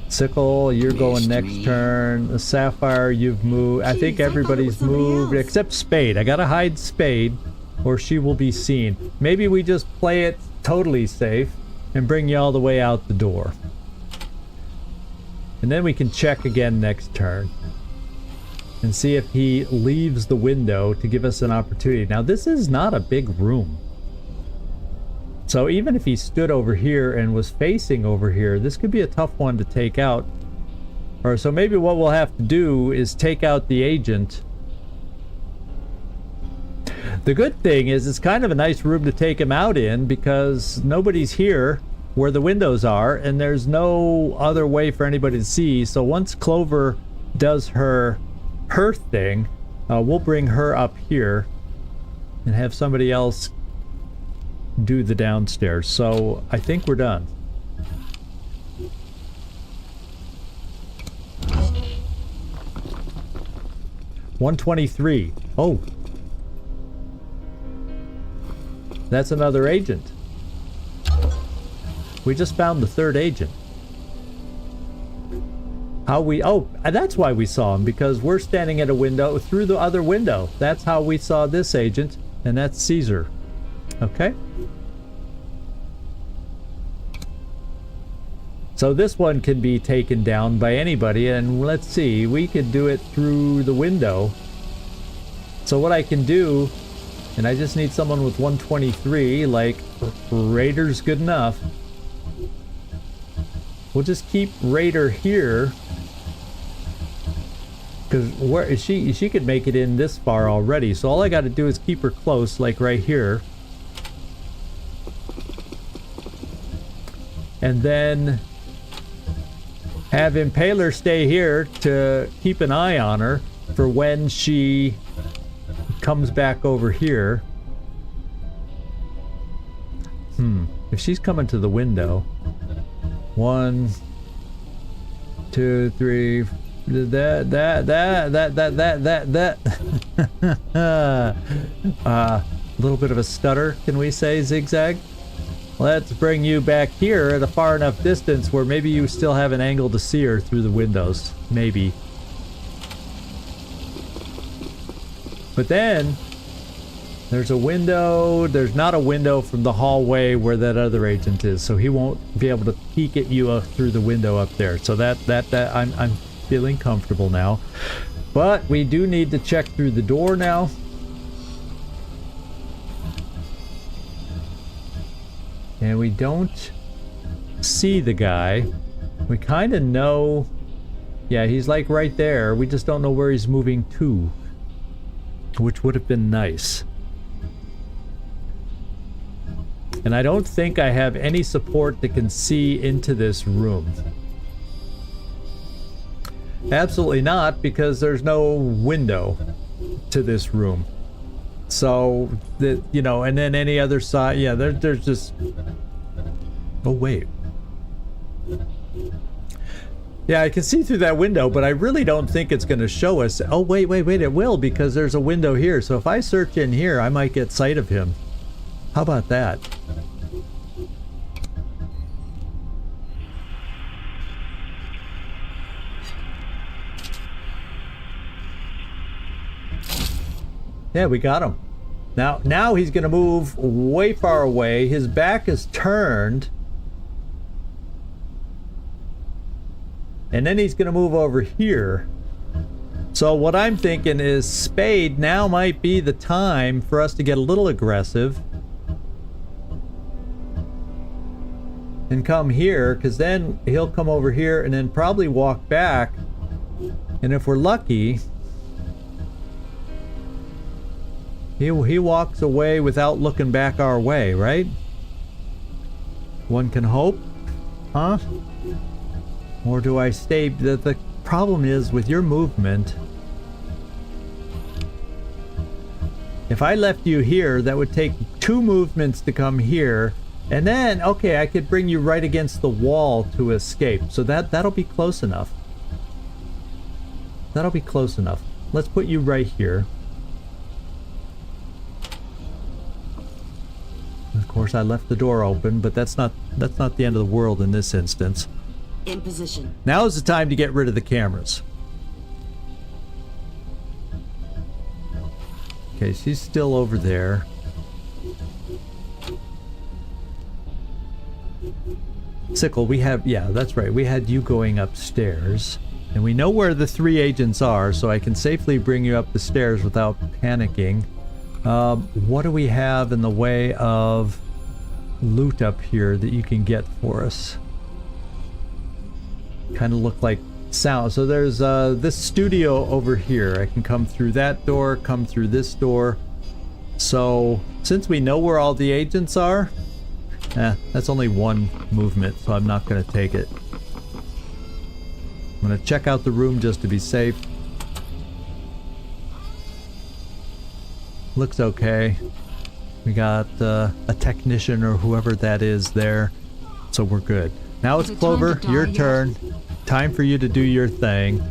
Sickle, you're going next turn. Sapphire, you've moved. I think everybody's moved except Spade. I gotta hide Spade or she will be seen. Maybe we just play it totally safe and bring you all the way out the door. And then we can check again next turn. and see if he leaves the window to give us an opportunity. Now, this is not a big room. So even if he stood over here and was facing over here, this could be a tough one to take out. Or so maybe what we'll have to do is take out the agent. The good thing is it's kind of a nice room to take him out in because nobody's here where the windows are, and there's no other way for anybody to see. So once Clover does her thing, we'll bring her up here and have somebody else do the downstairs. So I think we're done. $123. Oh, that's another agent. We just found the third agent. How we... Oh, that's why we saw him, because we're standing at a window through the other window. That's how we saw this agent, and that's Caesar. Okay. So this one can be taken down by anybody, and let's see, we could do it through the window. So what I can do, and I just need someone with 123, like Raider's good enough. We'll just keep Raider here, because where she could make it in this far already. So all I got to do is keep her close, like right here, and then have Impaler stay here to keep an eye on her for when she comes back over here. If she's coming to the window, 1, 2, 3, that a little bit of a stutter, can we say, Zigzag? Let's bring you back here at a far enough distance where maybe you still have an angle to see her through the windows. Maybe. But then there's a window. There's not a window from the hallway where that other agent is, so he won't be able to peek at you through the window up there. So that I'm feeling comfortable now. But we do need to check through the door now. And we don't see the guy. We kind of know. Yeah, he's like right there. We just don't know where he's moving to, which would have been nice. And I don't think I have any support that can see into this room. Absolutely not, because there's no window to this room. So, you know, and then any other side, yeah, there's just... Oh, wait. Yeah, I can see through that window, but I really don't think it's going to show us. Oh, wait, it will, because there's a window here. So if I search in here, I might get sight of him. How about that? Yeah, we got him. Now he's going to move way far away. His back is turned. And then he's going to move over here. So what I'm thinking is Spade now might be the time for us to get a little aggressive. And come here, because then he'll come over here and then probably walk back. And if we're lucky... He walks away without looking back our way, right? One can hope. Huh? Or do I stay... The problem is with your movement... If I left you here, that would take 2 movements to come here. And then, okay, I could bring you right against the wall to escape. So that'll be close enough. That'll be close enough. Let's put you right here. Of course, I left the door open, but that's not the end of the world in this instance. In position. Now is the time to get rid of the cameras. Okay, she's still over there. Sickle, we have... Yeah, that's right. We had you going upstairs. And we know where the 3 agents are, so I can safely bring you up the stairs without panicking. What do we have in the way of loot up here that you can get for us? Kind of look like sound. So there's this studio over here. I can come through that door, come through this door. So since we know where all the agents are, that's only 1 movement, so I'm not going to take it. I'm going to check out the room just to be safe. Looks okay. We got a technician or whoever that is there, so we're good. Now it's Clover, your turn. Time for you to do your thing.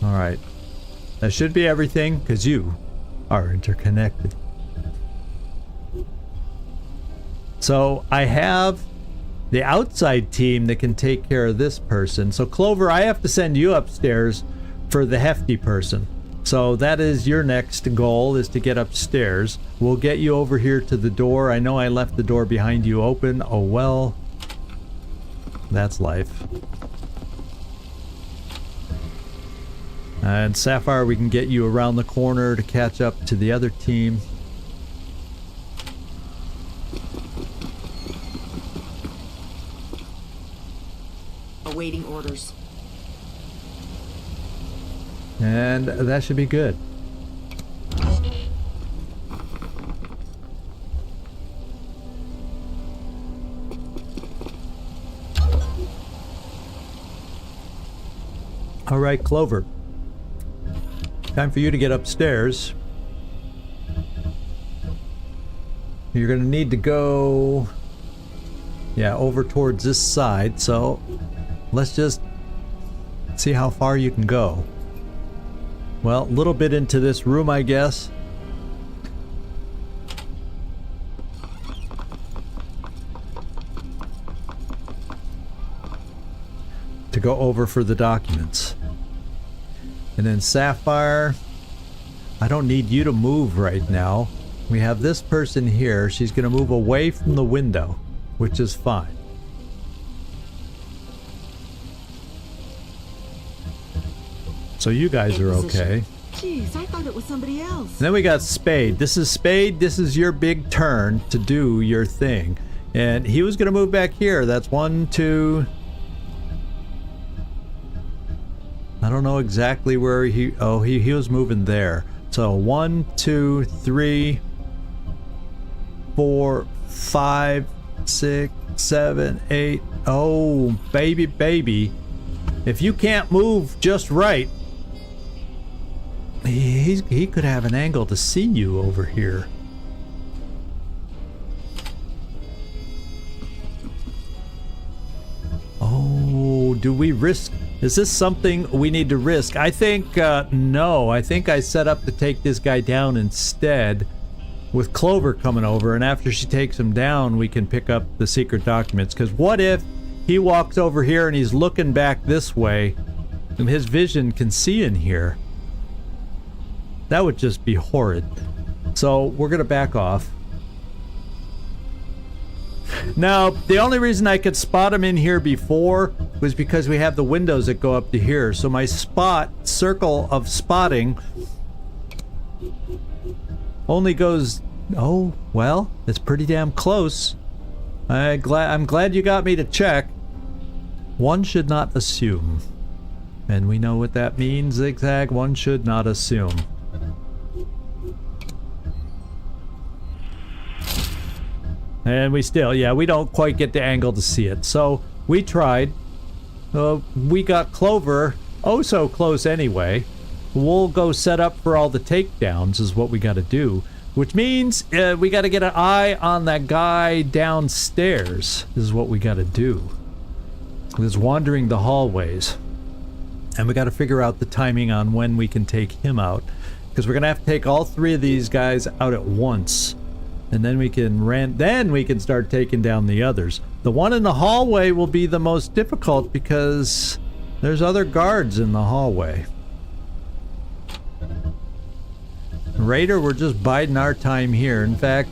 Alright. That should be everything, because you are interconnected. So I have the outside team that can take care of this person. So Clover, I have to send you upstairs for the hefty person. So that is your next goal, is to get upstairs. We'll get you over here to the door. I know I left the door behind you open. Oh well. That's life. And Sapphire, we can get you around the corner to catch up to the other team. Awaiting orders. And that should be good. All right, Clover. Time for you to get upstairs. You're going to need to go, over towards this side. So let's just see how far you can go. Well, a little bit into this room, I guess. To go over for the documents. And then Sapphire, I don't need you to move right now. We have this person here. She's going to move away from the window, which is fine. So you guys are okay. Jeez, I thought it was somebody else. And then we got Spade. This is Spade. This is your big turn to do your thing. And he was going to move back here. That's 1, 2... I don't know exactly where he... Oh, he was moving there. So 1, 2, 3, 4, 5, 6, 7, 8. Oh, baby. If you can't move just right, he could have an angle to see you over here. Oh, do we risk... Is this something we need to risk? I think, no. I think I set up to take this guy down instead with Clover coming over, and after she takes him down, we can pick up the secret documents. Because what if he walks over here and he's looking back this way, and his vision can see in here? That would just be horrid. So we're going to back off. Now, the only reason I could spot him in here before was because we have the windows that go up to here. So my circle of spotting only goes... Oh, well, it's pretty damn close. I'm glad you got me to check. One should not assume. And we know what that means, Zigzag. One should not assume. And we still, we don't quite get the angle to see it. So we tried. We got Clover so close anyway. We'll go set up for all the takedowns is what we got to do. Which means we got to get an eye on that guy downstairs is what we got to do. He's wandering the hallways. And we got to figure out the timing on when we can take him out. Because we're going to have to take all 3 of these guys out at once. And then we can start taking down the others. The one in the hallway will be the most difficult because there's other guards in the hallway. Raider, we're just biding our time here. In fact,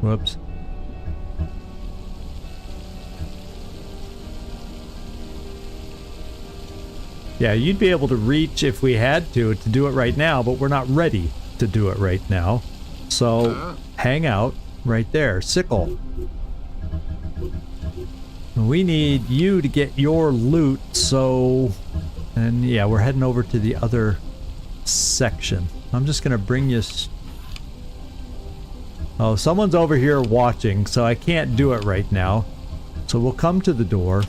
whoops. Yeah, you'd be able to reach if we had to do it right now, but we're not ready to do it right now. So, hang out right there. Sickle. We need you to get your loot, so... And yeah, we're heading over to the other section. I'm just gonna bring you... Oh, someone's over here watching, so I can't do it right now. So we'll come to the door.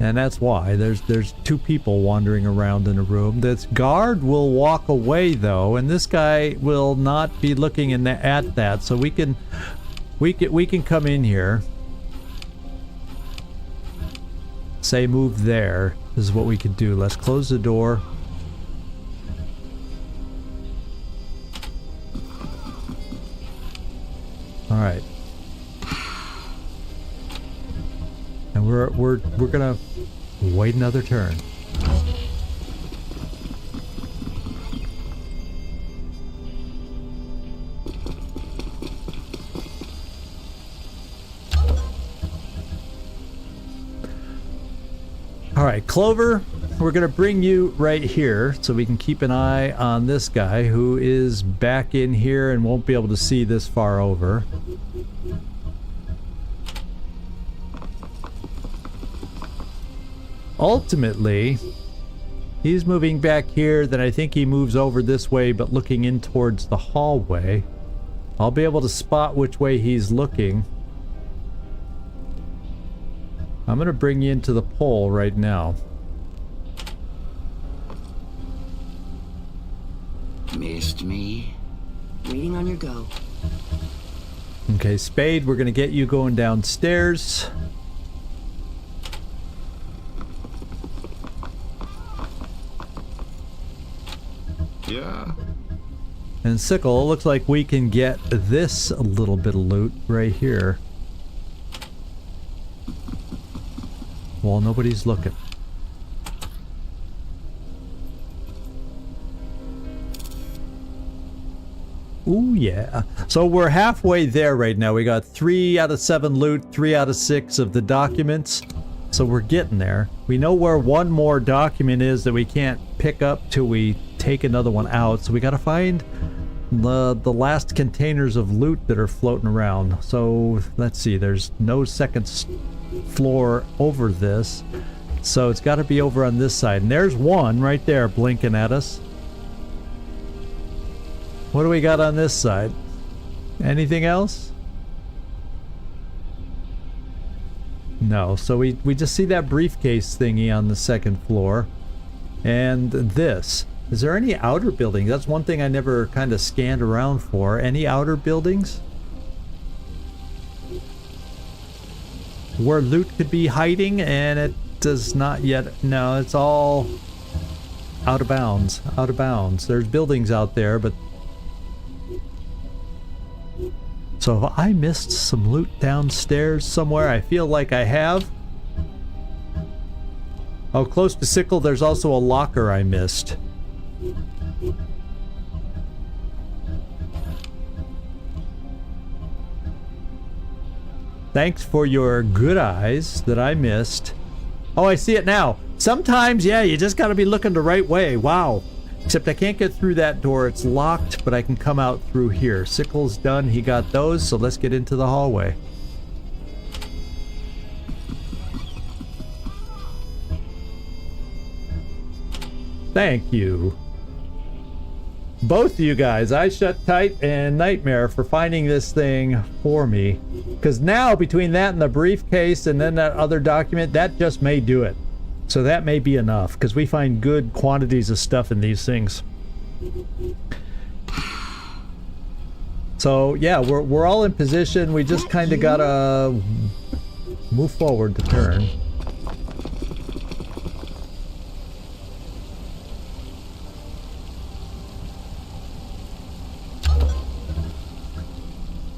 And that's why there's two people wandering around in a room. This guard will walk away though, and this guy will not be looking at that. So we can come in here. Say move there. This is what we could do. Let's close the door. All right. And we're gonna wait another turn. All right, Clover, we're gonna bring you right here so we can keep an eye on this guy who is back in here and won't be able to see this far over. Ultimately, he's moving back here, then I think he moves over this way, but looking in towards the hallway. I'll be able to spot which way he's looking. I'm gonna bring you into the pole right now. Missed me? Waiting on your go. Okay, Spade, we're gonna get you going downstairs. Yeah. And Sickle, it looks like we can get this little bit of loot right here. While nobody's looking. Ooh, yeah. So we're halfway there right now. We got 3 out of 7 loot, 3 out of 6 of the documents. So we're getting there. We know where one more document is that we can't pick up till we take another one out. So we gotta find the last containers of loot that are floating around. So let's see, there's no second floor over this. So it's gotta be over on this side. And there's one right there blinking at us. What do we got on this side? Anything else? No, so we just see that briefcase thingy on the second floor. And this. Is there any outer buildings? That's one thing I never kind of scanned around for. Any outer buildings? Where loot could be hiding, and it does not yet. No, it's all out of bounds. Out of bounds. There's buildings out there, but... So have I missed some loot downstairs somewhere? I feel like I have. Oh, close to Sickle, there's also a locker I missed. Thanks for your good eyes that I missed. Oh, I see it now. Sometimes, yeah, you just gotta be looking the right way. Wow. Except I can't get through that door. It's locked, but I can come out through here. Sickle's done. He got those, so let's get into the hallway. Thank you. Both of you guys, I Shut Tight and Nightmare, for finding this thing for me. Because now, between that and the briefcase and then that other document, that just may do it. So that may be enough, because we find good quantities of stuff in these things. So yeah, we're all in position. We just kind of gotta move forward to turn.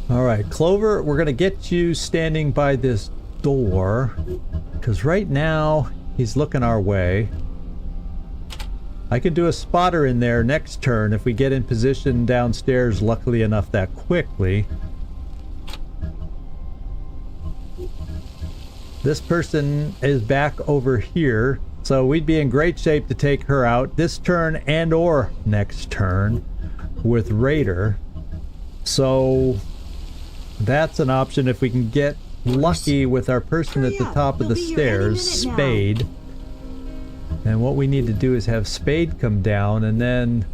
All right, Clover, we're gonna get you standing by this door. Because right now, he's looking our way. I can do a spotter in there next turn if we get in position downstairs, luckily enough that quickly. This person is back over here, so we'd be in great shape to take her out this turn and or next turn with Raider. So that's an option if we can get lucky with our person at the top of the stairs, Spade. And what we need to do is have Spade come down and then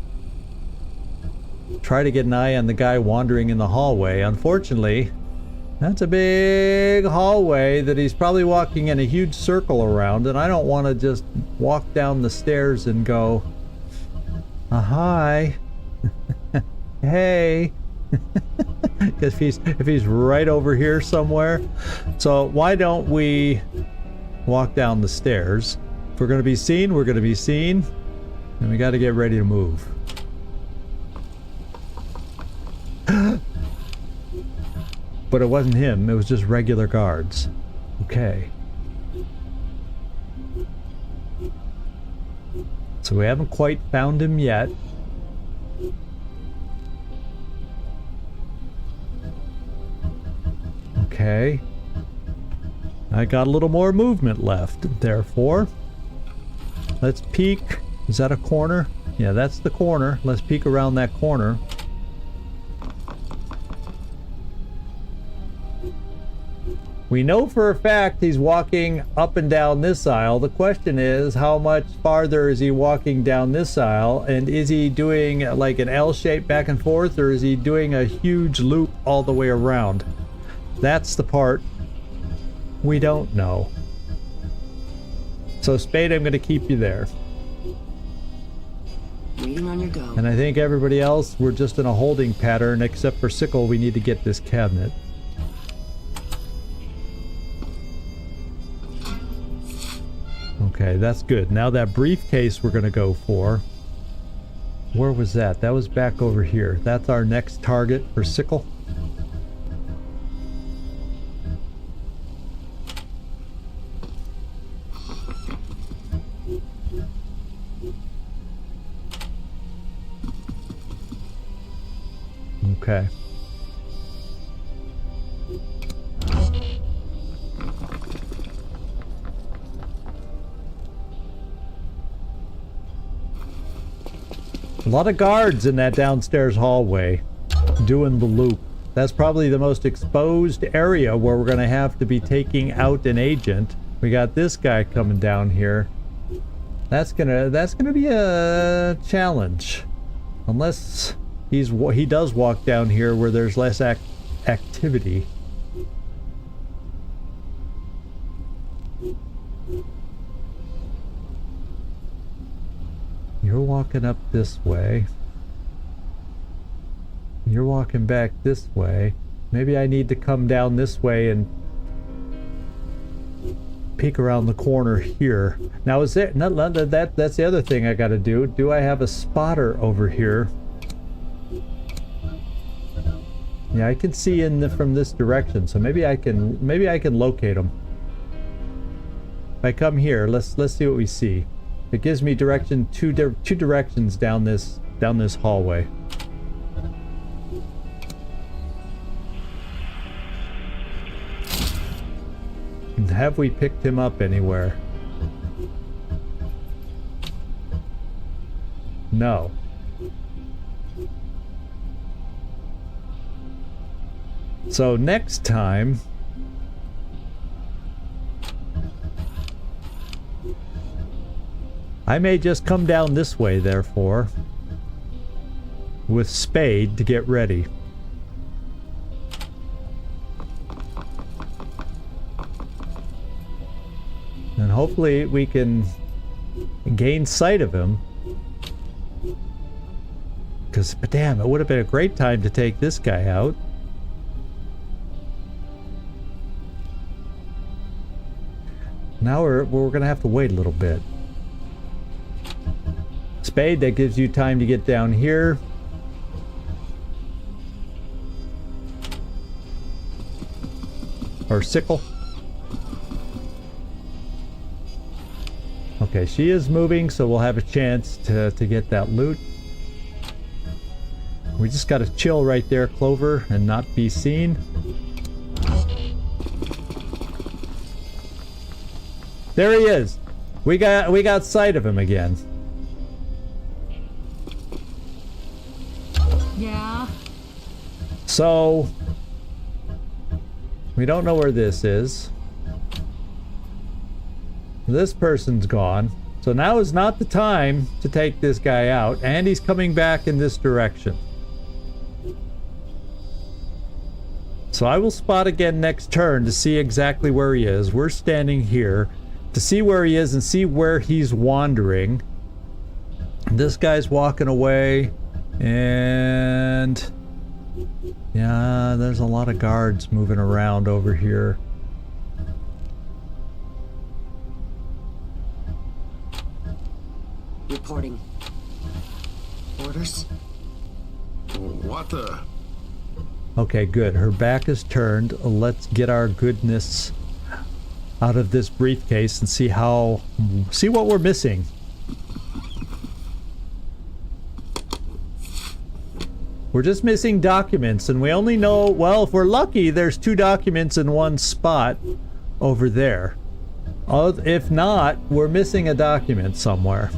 try to get an eye on the guy wandering in the hallway. Unfortunately, that's a big hallway that he's probably walking in a huge circle around, and I don't want to just walk down the stairs and go, hi, hey, if he's right over here somewhere. So why don't we walk down the stairs? If we're going to be seen, we're going to be seen, and we got to get ready to move. But it wasn't him, it was just regular guards. Okay. So we haven't quite found him yet. Okay. I got a little more movement left, therefore. Let's peek. Is that a corner? Yeah, that's the corner. Let's peek around that corner. We know for a fact he's walking up and down this aisle. The question is, how much farther is he walking down this aisle? And is he doing like an L shape back and forth, or is he doing a huge loop all the way around? That's the part we don't know. So Spade, I'm going to keep you there. Waiting on your go. And I think everybody else, we're just in a holding pattern, except for Sickle. We need to get this cabinet. Okay, that's good. Now that briefcase we're going to go for. Where was that? That was back over here. That's our next target for Sickle. Okay. A lot of guards in that downstairs hallway doing the loop. That's probably the most exposed area where we're going to have to be taking out an agent. We got this guy coming down here. That's gonna be a challenge, unless he does walk down here where there's less activity. You're walking up this way. You're walking back this way. Maybe I need to come down this way and peek around the corner here. Now is there that's the other thing I gotta do. Do I have a spotter over here? Yeah, I can see from this direction, so maybe I can locate them. If I come here, let's see what we see. It gives me direction two directions down this hallway. Have we picked him up anywhere? No. So next time, I may just come down this way, therefore, with Spade to get ready. And hopefully we can gain sight of him. But damn, it would have been a great time to take this guy out. Now we're going to have to wait a little bit. Spade, that gives you time to get down here. Or Sickle. Okay, she is moving, so we'll have a chance to get that loot. We just gotta chill right there, Clover, and not be seen. There he is. We got sight of him again. Yeah. So we don't know where this is. This person's gone. So now is not the time to take this guy out, and he's coming back in this direction. So I will spot again next turn to see exactly where he is. We're standing here to see where he is and see where he's wandering. This guy's walking away, and yeah, there's a lot of guards moving around over here. Reporting. Orders? What the? Okay, good. Her back is turned. Let's get our goodness out of this briefcase and see what we're missing. We're just missing documents, and we only know, well, if we're lucky, there's 2 documents in one spot over there. If not, we're missing a document somewhere.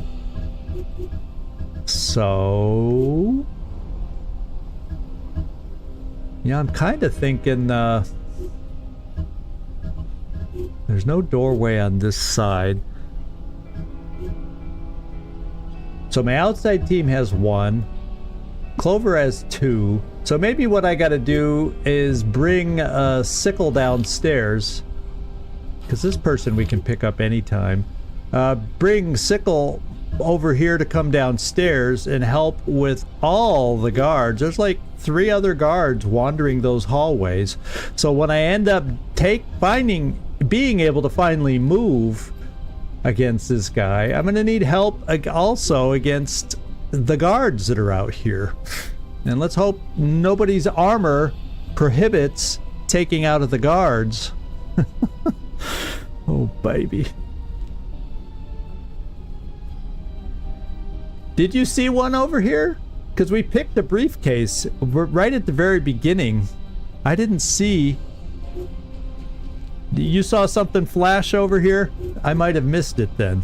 So yeah, I'm kind of thinking there's no doorway on this side. So my outside team has 1. Clover has 2. So maybe what I gotta do is bring a sickle downstairs, because this person we can pick up anytime. Bring sickle over here to come downstairs and help with all the guards. There's like 3 other guards wandering those hallways. So when I end up being able to finally move against this guy, I'm gonna need help also against the guards that are out here. And let's hope nobody's armor prohibits taking out of the guards. Oh baby. Did you see one over here? Because we picked a briefcase right at the very beginning. I didn't see. You saw something flash over here? I might have missed it then.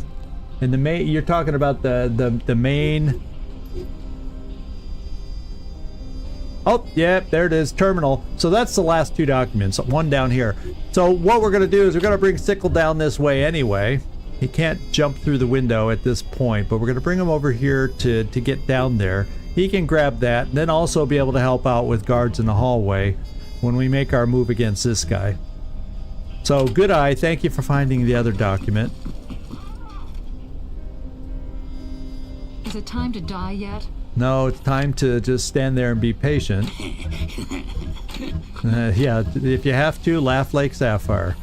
And the main, you're talking about the main. Oh, yeah, there it is, terminal. So that's the last 2 documents, 1 down here. So what we're gonna do is we're gonna bring Sickle down this way anyway. He can't jump through the window at this point, but we're gonna bring him over here to get down there. He can grab that, and then also be able to help out with guards in the hallway when we make our move against this guy. So, Good Eye, thank you for finding the other document. Is it time to die yet? No, it's time to just stand there and be patient. Yeah, if you have to, laugh like Sapphire.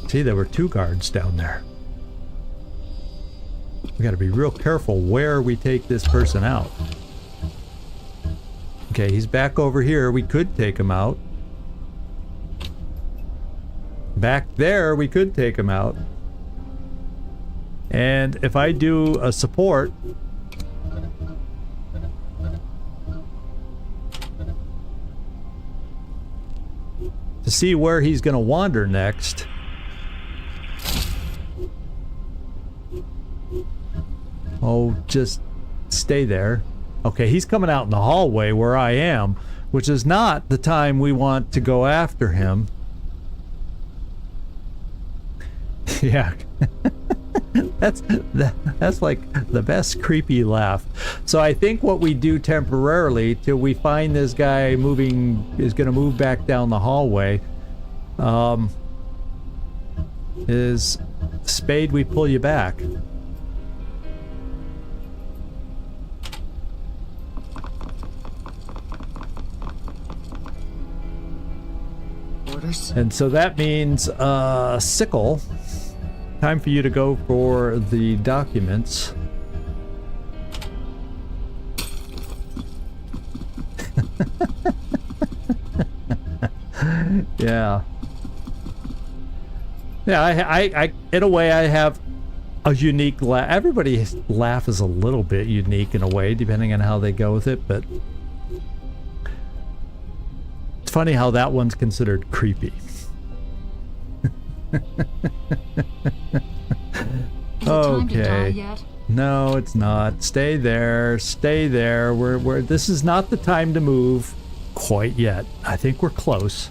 See, there were 2 guards down there. We gotta be real careful where we take this person out. Okay, he's back over here. We could take him out. Back there, we could take him out. And if I do a support, to see where he's gonna wander next. Oh, just stay there. Okay, he's coming out in the hallway where I am, which is not the time we want to go after him. Yeah. That's like the best creepy laugh. So I think what we do temporarily till we find this guy is gonna move back down the hallway, is Spade, we pull you back. Orders? And so that means, Sickle, time for you to go for the documents. Yeah. Yeah, I in a way, I have a unique laugh. Everybody's laugh is a little bit unique in a way, depending on how they go with it, but it's funny how that one's considered creepy. Is it time to die Okay. yet? No, it's not. Stay there. Stay there. This is not the time to move quite yet. I think we're close.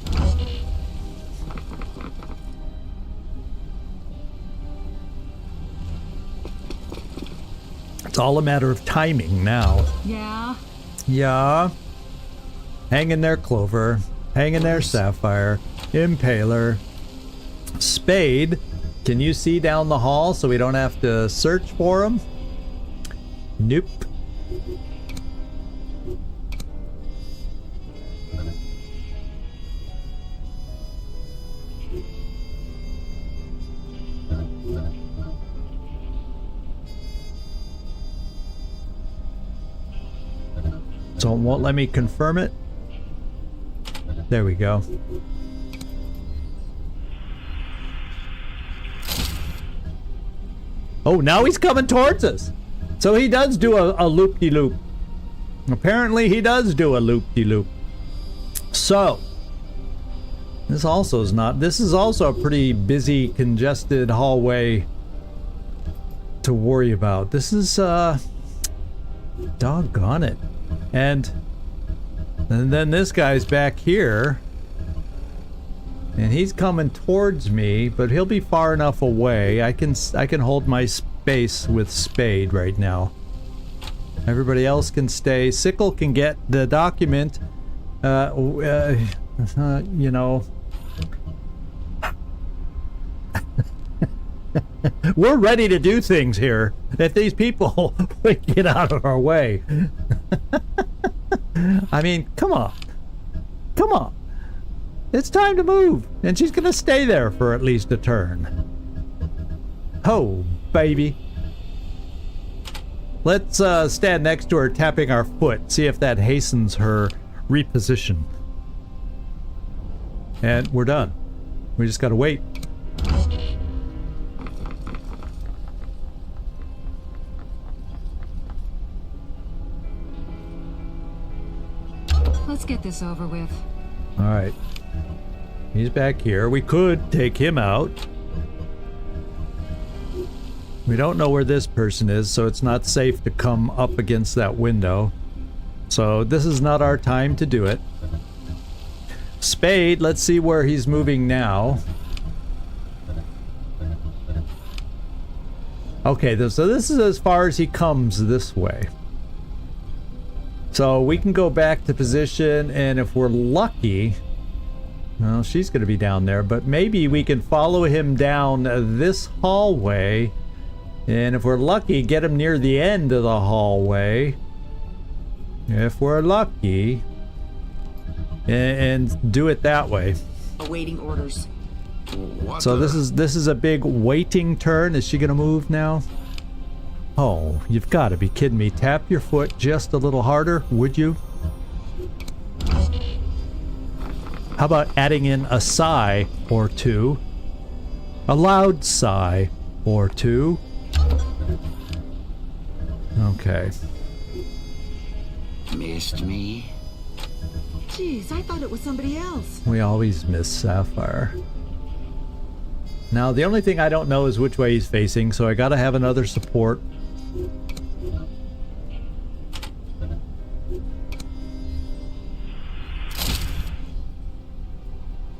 It's all a matter of timing now. Yeah. Yeah. Hang in there, Clover. Hang in there, Sapphire. Impaler. Spade. Can you see down the hall so we don't have to search for him? Nope. So it won't let me confirm it. There we go. Oh, now he's coming towards us. So he does do a loop-de-loop. Apparently he does do a loop-de-loop. So, this also is not... This is also a pretty busy, congested hallway to worry about. This is, doggone it. And then this guy's back here. And he's coming towards me, but he'll be far enough away. I can hold my space with Spade right now. Everybody else can stay. Sickle can get the document. You know. We're ready to do things here. If these people would get out of our way. I mean, come on. Come on. It's time to move, and she's gonna stay there for at least a turn. Oh, baby. Let's stand next to her, tapping our foot, see if that hastens her reposition. And we're done. We just gotta wait. Let's get this over with. All right. He's back here. We could take him out. We don't know where this person is, so it's not safe to come up against that window. So this is not our time to do it. Spade, let's see where he's moving now. Okay, so this is as far as he comes this way. So we can go back to position, and if we're lucky... Well, she's going to be down there, but maybe we can follow him down this hallway, and if we're lucky, get him near the end of the hallway. If we're lucky, and do it that way. Awaiting orders. What So the- this is a big waiting turn. Is she going to move now? Oh, you've got to be kidding me. Tap your foot just a little harder, would you? How about adding in a sigh or two? A loud sigh or two? Okay. Missed me? Jeez, I thought it was somebody else. We always miss Sapphire. Now, the only thing I don't know is which way he's facing, so I gotta have another support.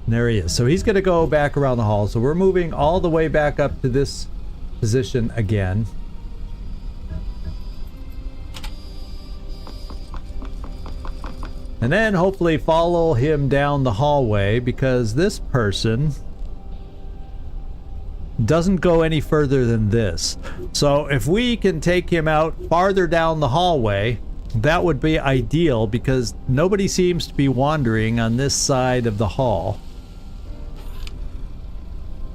There he is. So he's going to go back around the hall. So we're moving all the way back up to this position again. And then hopefully follow him down the hallway, because this person doesn't go any further than this. So if we can take him out farther down the hallway, that would be ideal, because nobody seems to be wandering on this side of the hall.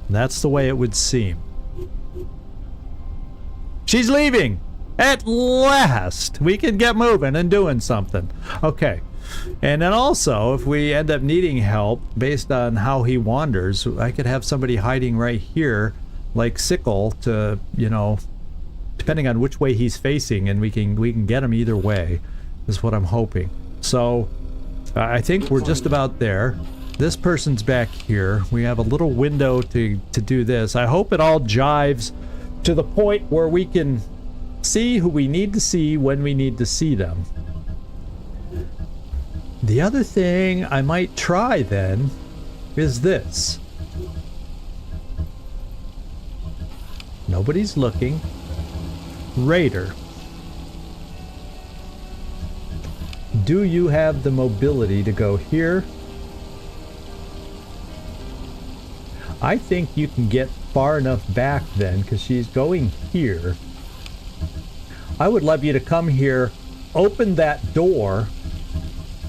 That's the way it would seem. She's leaving! At last! We can get moving and doing something. Okay. And then also, if we end up needing help based on how he wanders, I could have somebody hiding right here, like Sickle, to, you know, depending on which way he's facing, and we can get him either way, is what I'm hoping. So, I think we're just about there. This person's back here. We have a little window to do this. I hope it all jives to the point where we can see who we need to see when we need to see them. The other thing I might try then is this. Nobody's looking. Raider. Do you have the mobility to go here? I think you can get far enough back then, because she's going here. I would love you to come here, open that door.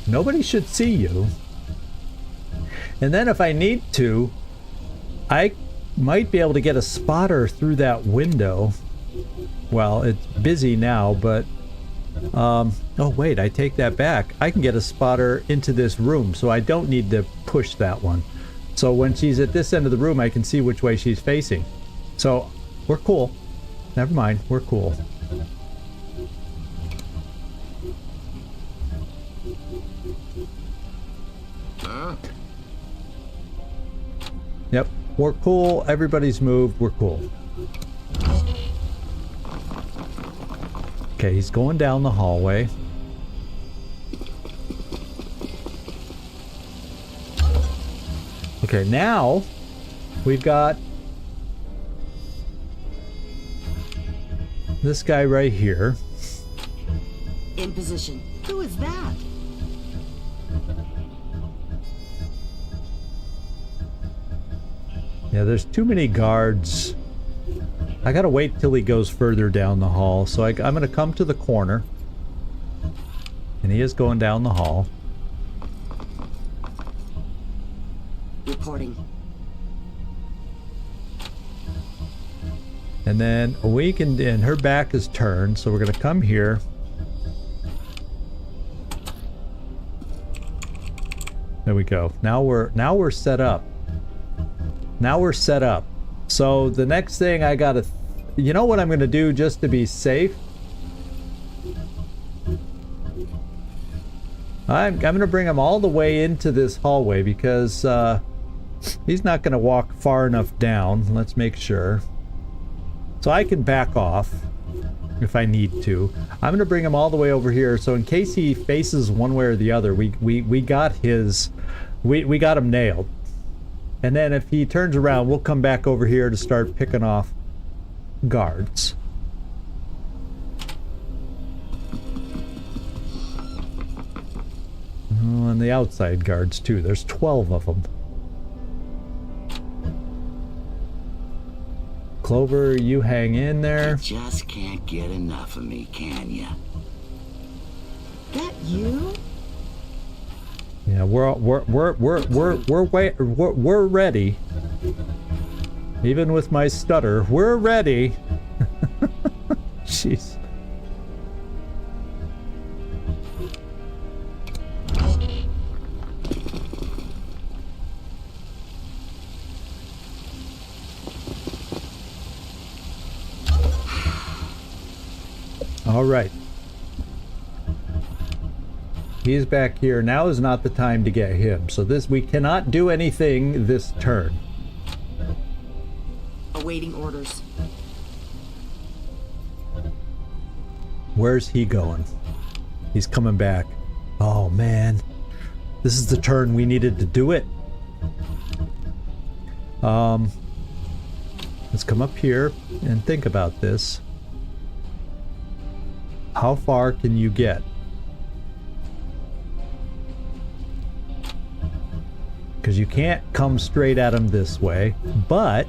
Nobody should see you. And then if I need to, I might be able to get a spotter through that window. Well, it's busy now, but oh wait, I take that back. I can get a spotter into this room, so I don't need to push that one. So when she's at this end of the room, I can see which way she's facing. So we're cool. Never mind, we're cool. Yep, we're cool. Everybody's moved. We're cool. Okay, he's going down the hallway. Okay, now we've got this guy right here. In position. Who is that? Yeah, there's too many guards. I gotta wait till he goes further down the hall. So I'm gonna come to the corner. And he is going down the hall. Reporting. And then we can, and her back is turned, so we're gonna come here. There we go. Now we're set up. Now we're set up. So the next thing I gotta, you know what I'm gonna do just to be safe? I'm gonna bring him all the way into this hallway because he's not gonna walk far enough down. Let's make sure. So I can back off if I need to. I'm gonna bring him all the way over here, so in case he faces one way or the other, we got his, we got him nailed. And then if he turns around, we'll come back over here to start picking off guards. Oh, and the outside guards too. There's 12 of them. Clover, you hang in there. You just can't get enough of me, can ya? That you? Yeah, we're ready. Even with my stutter, we're ready. Jeez. All right. He's back here. Now is not the time to get him. So we cannot do anything this turn. Awaiting orders. Where's he going? He's coming back. Oh man. This is the turn we needed to do it. Let's come up here and think about this. How far can you get? Because you can't come straight at him this way, but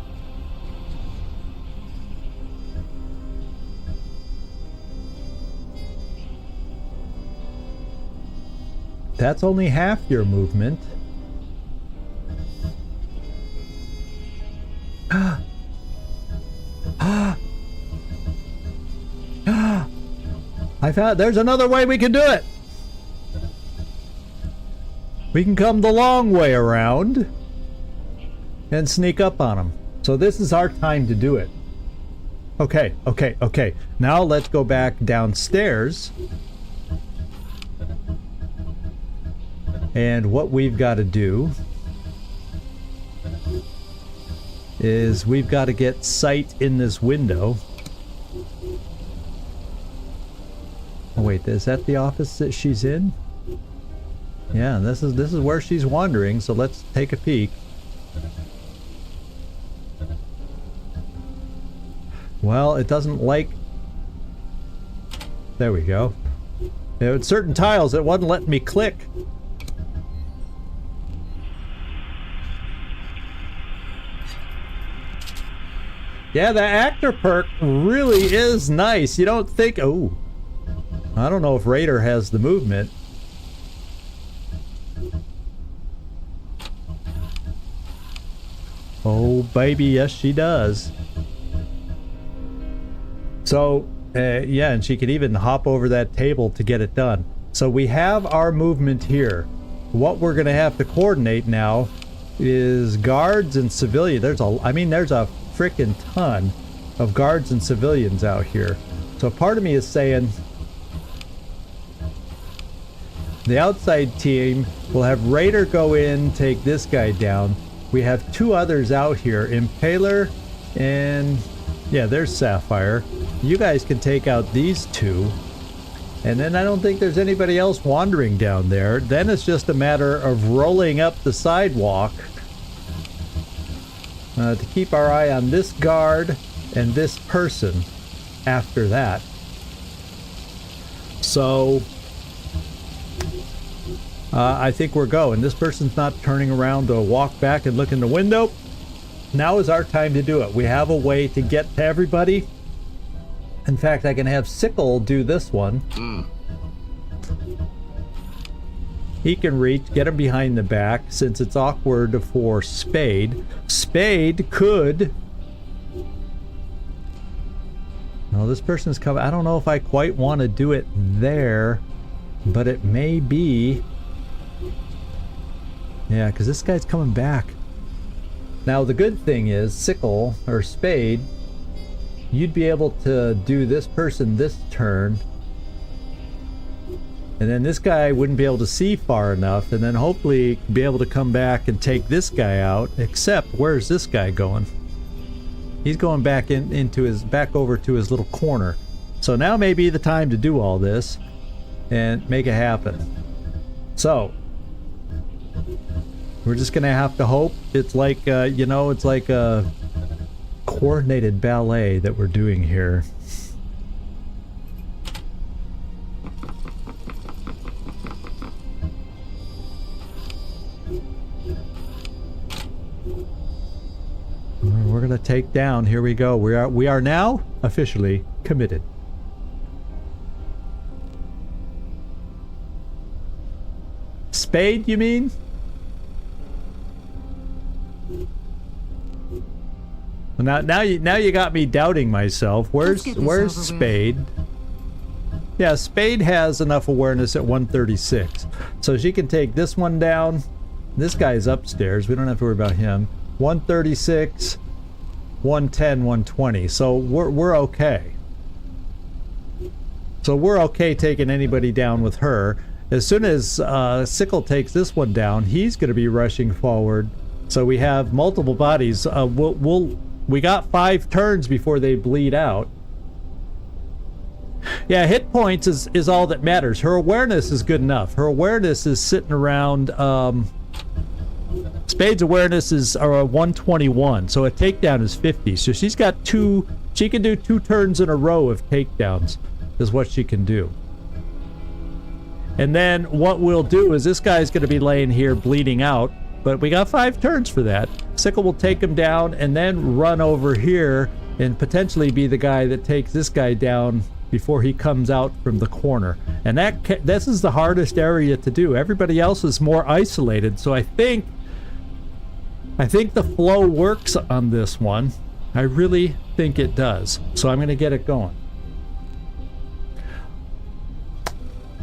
that's only half your movement. I found there's another way we can do it. we can come the long way around and sneak up on them. So this is our time to do it. Okay. Now let's go back downstairs. And what we've got to do is we've got to get sight in this window. Oh wait, is that the office that she's in? Yeah, this is where she's wandering, so let's take a peek. Well, it doesn't like... There we go. There were certain tiles that wasn't letting me click. Yeah, the actor perk really is nice. You don't think... Oh. I don't know if Raider has the movement. Oh, baby, yes she does. So, yeah, and she could even hop over that table to get it done. So we have our movement here. What we're going to have to coordinate now is guards and civilians. There's a freaking ton of guards and civilians out here. So part of me is saying the outside team will have Raider go in, take this guy down. We have two others out here, Impaler and yeah, there's Sapphire. You guys can take out these two. And then I don't think there's anybody else wandering down there. Then it's just a matter of rolling up the sidewalk to keep our eye on this guard and this person after that. So I think we're going. This person's not turning around to walk back and look in the window. Now is our time to do it. We have a way to get to everybody. In fact, I can have Sickle do this one. He can reach, get him behind the back, since it's awkward for Spade. Spade could... No, this person's coming. I don't know if I quite want to do it there, but it may be... Yeah, because this guy's coming back. Now, the good thing is, Sickle, or Spade, you'd be able to do this person this turn. And then this guy wouldn't be able to see far enough, and then hopefully be able to come back and take this guy out. Except, where's this guy going? He's going back back over to his little corner. So now may be the time to do all this and make it happen. So we're just gonna have to hope it's like it's like a coordinated ballet that we're doing here. We're gonna take down. Here we go. We are now officially committed. Spade, you mean? Well, now you got me doubting myself. Where's Spade? Yeah, Spade has enough awareness at 136, so she can take this one down. This guy's upstairs. We don't have to worry about him. 136, 110, 120. So we're okay. So we're okay taking anybody down with her. As soon as Sickle takes this one down, he's going to be rushing forward. So we have multiple bodies. We got 5 turns before they bleed out. Yeah, hit points is all that matters. Her awareness is good enough. Her awareness is sitting around... Spade's awareness is 121, so a takedown is 50. So she's got 2... She can do 2 turns in a row of takedowns, is what she can do. And then what we'll do is this guy's going to be laying here bleeding out, but we got 5 turns for that. Sickle will take him down and then run over here and potentially be the guy that takes this guy down before he comes out from the corner. And this is the hardest area to do. Everybody else is more isolated, so I think the flow works on this one. I really think it does. So I'm going to get it going.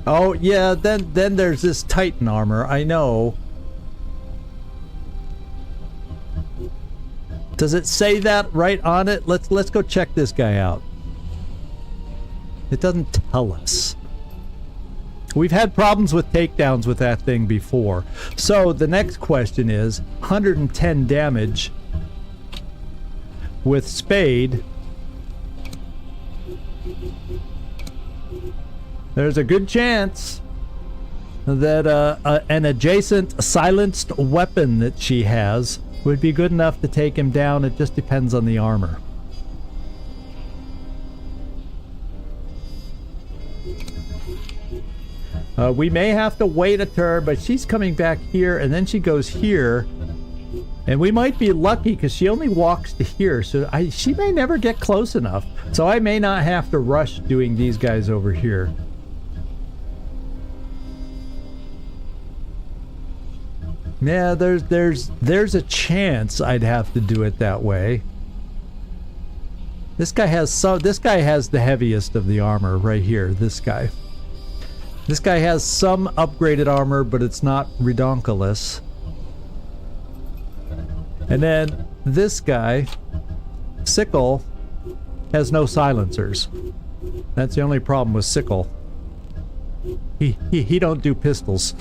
Oh, yeah, then there's this Titan armor. I know. Does it say that right on it? Let's go check this guy out. It doesn't tell us. We've had problems with takedowns with that thing before. So the next question is 110 damage with Spade. There's a good chance that an adjacent silenced weapon that she has would be good enough to take him down. It just depends on the armor. We may have to wait a turn, but she's coming back here, and then she goes here. And we might be lucky because she only walks to here, so she may never get close enough. So I may not have to rush doing these guys over here. Yeah, there's a chance I'd have to do it that way. This guy has the heaviest of the armor right here. This guy has some upgraded armor, but it's not redonkulous. And then this guy, Sickle, has no silencers. That's the only problem with Sickle. He don't do pistols.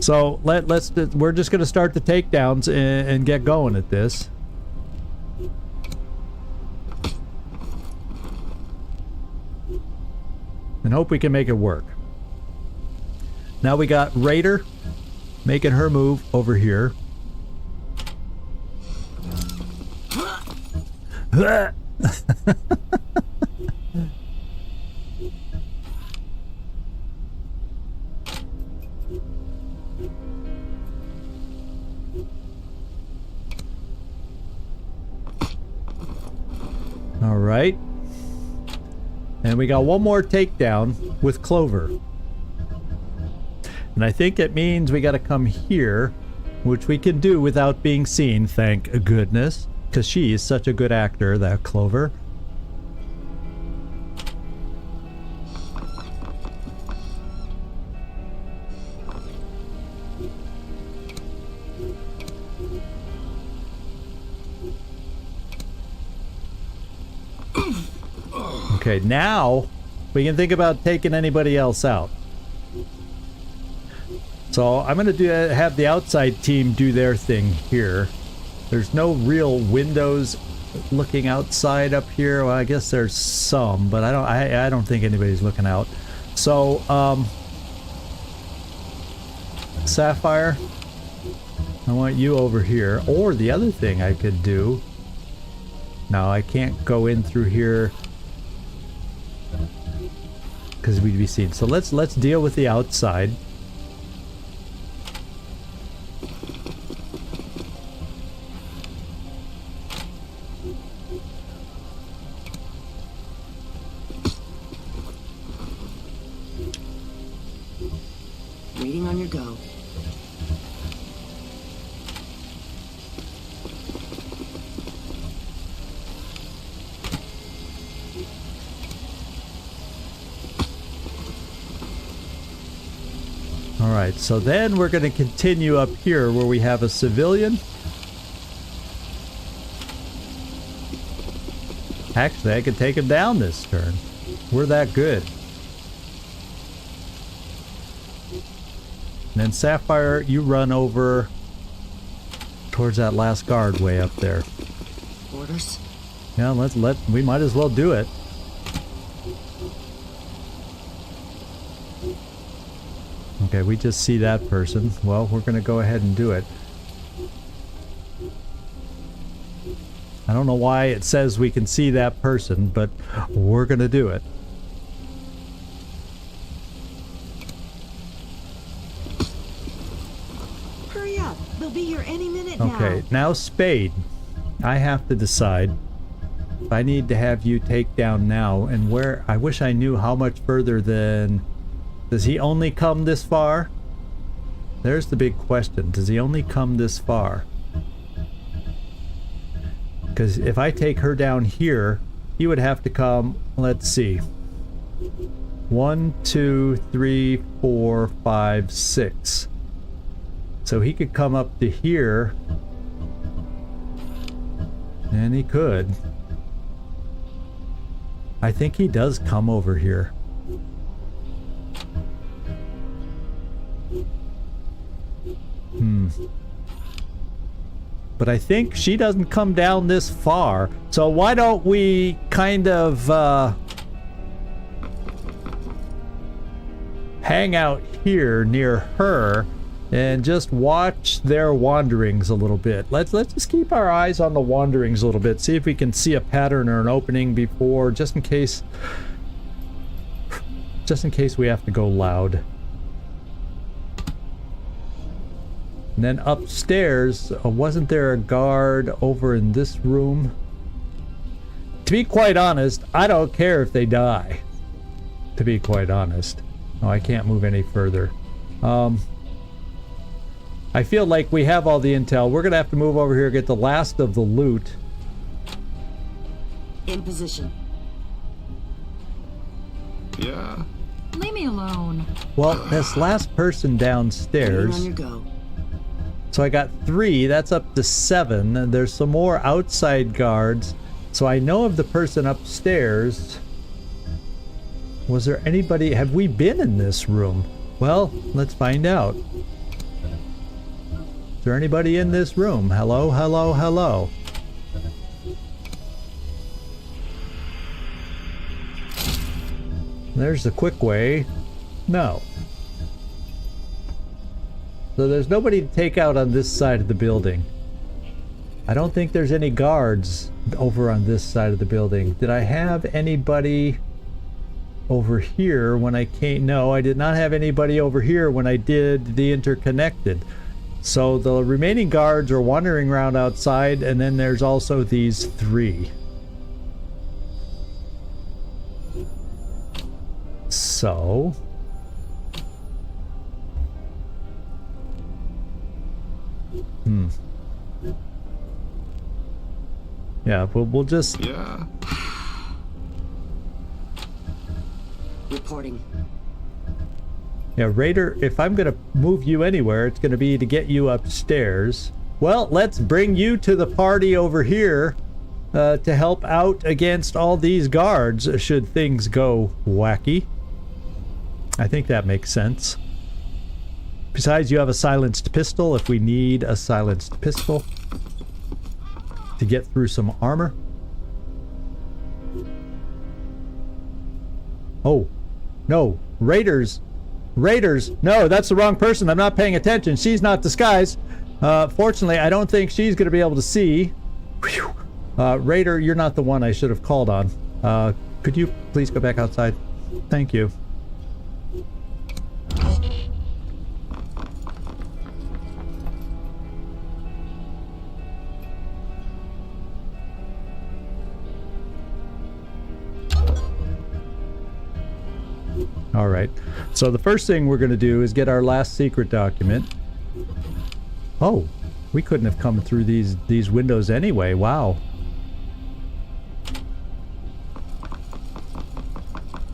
So we're just gonna start the takedowns and get going at this. And hope we can make it work. Now we got Raider making her move over here. All right. And we got one more takedown with Clover. And I think it means we got to come here, which we can do without being seen, thank goodness. Because she is such a good actor, that Clover. Okay, now we can think about taking anybody else out. So I'm going to have the outside team do their thing here. There's no real windows looking outside up here. Well, I guess there's some, but I don't think anybody's looking out. So, Sapphire, I want you over here. Or the other thing I could do. No, I can't go in through here because we'd be seen. So let's deal with the outside. Waiting on your go. Alright, so then we're going to continue up here where we have a civilian. Actually, I could take him down this turn. We're that good. And then Sapphire, you run over towards that last guard way up there. Orders? Yeah, we might as well do it. Okay, we just see that person. Well, we're going to go ahead and do it. I don't know why it says we can see that person, but we're going to do it. Hurry up. They'll be here any minute now. Okay, now Spade. I have to decide if I need to have you take down now and where. I wish I knew how much further than... Does he only come this far? There's the big question. Does he only come this far? Because if I take her down here, he would have to come, let's see, 1, 2, 3, 4, 5, 6. So he could come up to here. And he could. I think he does come over here. But I think she doesn't come down this far. So why don't we kind of hang out here near her and just watch their wanderings a little bit. Let's just keep our eyes on the wanderings a little bit. See if we can see a pattern or an opening before, just in case we have to go loud. And then upstairs, wasn't there a guard over in this room? To be quite honest, I don't care if they die. To be quite honest. Oh, I can't move any further. I feel like we have all the intel. We're gonna have to move over here, get the last of the loot. In position. Yeah. Leave me alone. Well, this last person downstairs. On your go. So I got 3, that's up to 7, and there's some more outside guards. So I know of the person upstairs. Was there anybody, have we been in this room? Well, let's find out. Is there anybody in this room? Hello, hello, hello. There's the quick way. No. So there's nobody to take out on this side of the building. I don't think there's any guards over on this side of the building. Did I have anybody over here when I came? No, I did not have anybody over here when I did the interconnected. So the remaining guards are wandering around outside, and then there's also these 3. So... yeah, we'll just... Yeah. Reporting. Yeah, Raider, if I'm gonna move you anywhere, it's gonna be to get you upstairs. Well, let's bring you to the party over here to help out against all these guards should things go wacky. I think that makes sense. Besides, you have a silenced pistol if we need a silenced pistol to get through some armor. Oh, no, Raiders. Raiders, no, that's the wrong person. I'm not paying attention. She's not disguised. Fortunately, I don't think she's going to be able to see. Whew. Raider, you're not the one I should have called on. Could you please go back outside? Thank you. All right, so the first thing we're going to do is get our last secret document. Oh, we couldn't have come through these windows anyway. Wow.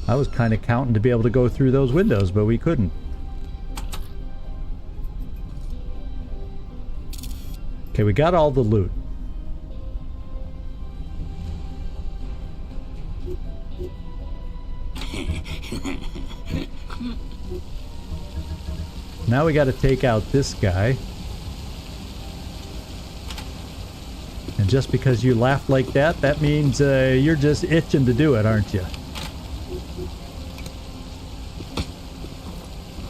I was kind of counting to be able to go through those windows, but we couldn't. Okay, we got all the loot. Now we got to take out this guy. And just because you laughed like that, that means you're just itching to do it, aren't you?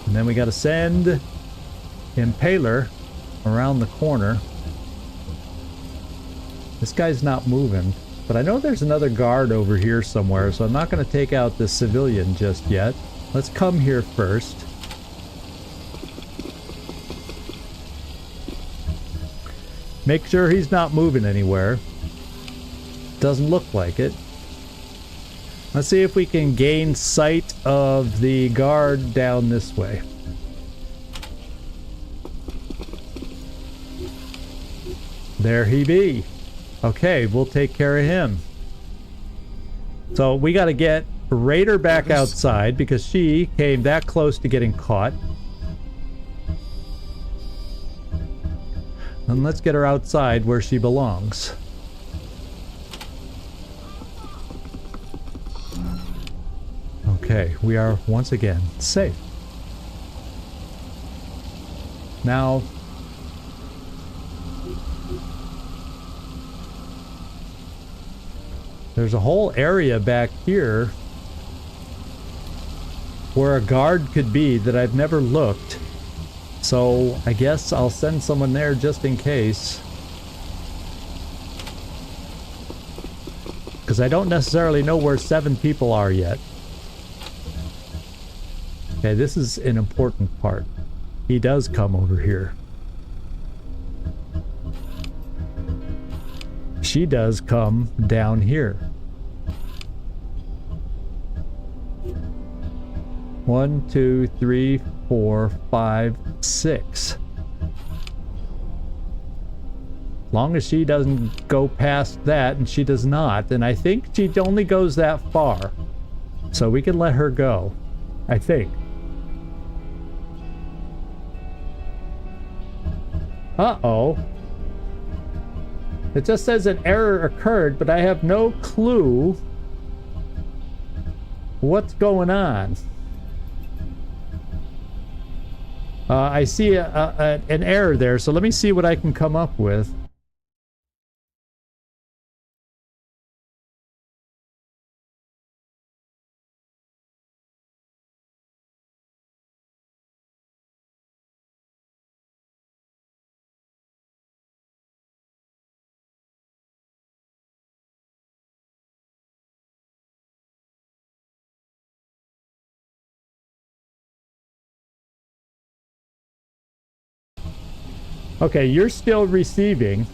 And then we got to send Impaler around the corner. This guy's not moving, but I know there's another guard over here somewhere, so I'm not going to take out the civilian just yet. Let's come here first. Make sure he's not moving anywhere. Doesn't look like it. Let's see if we can gain sight of the guard down this way. There he be. Okay, we'll take care of him. So we got to get raid her back outside because she came that close to getting caught. And let's get her outside where she belongs. Okay, we are once again safe. Now, there's a whole area back here where a guard could be that I've never looked. So I guess I'll send someone there just in case. Because I don't necessarily know where 7 people are yet. Okay, this is an important part. He does come over here. She does come down here. 1, 2, 3, 4, 5, 6. As long as she doesn't go past that, and she does not, and I think she only goes that far. So we can let her go. I think. Uh-oh. It just says an error occurred, but I have no clue what's going on. I see an error there, so let me see what I can come up with. Okay, you're still receiving.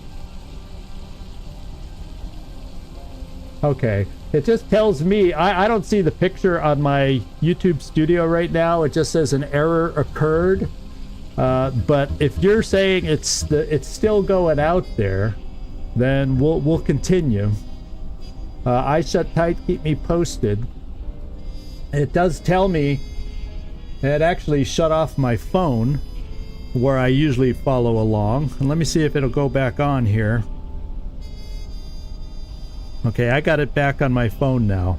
Okay, it just tells me, I don't see the picture on my YouTube studio right now. It just says an error occurred. But if you're saying it's still going out there, then we'll continue. I shut tight, keep me posted. It does tell me it actually shut off my phone, where I usually follow along. And let me see if it'll go back on here. Okay, I got it back on my phone now.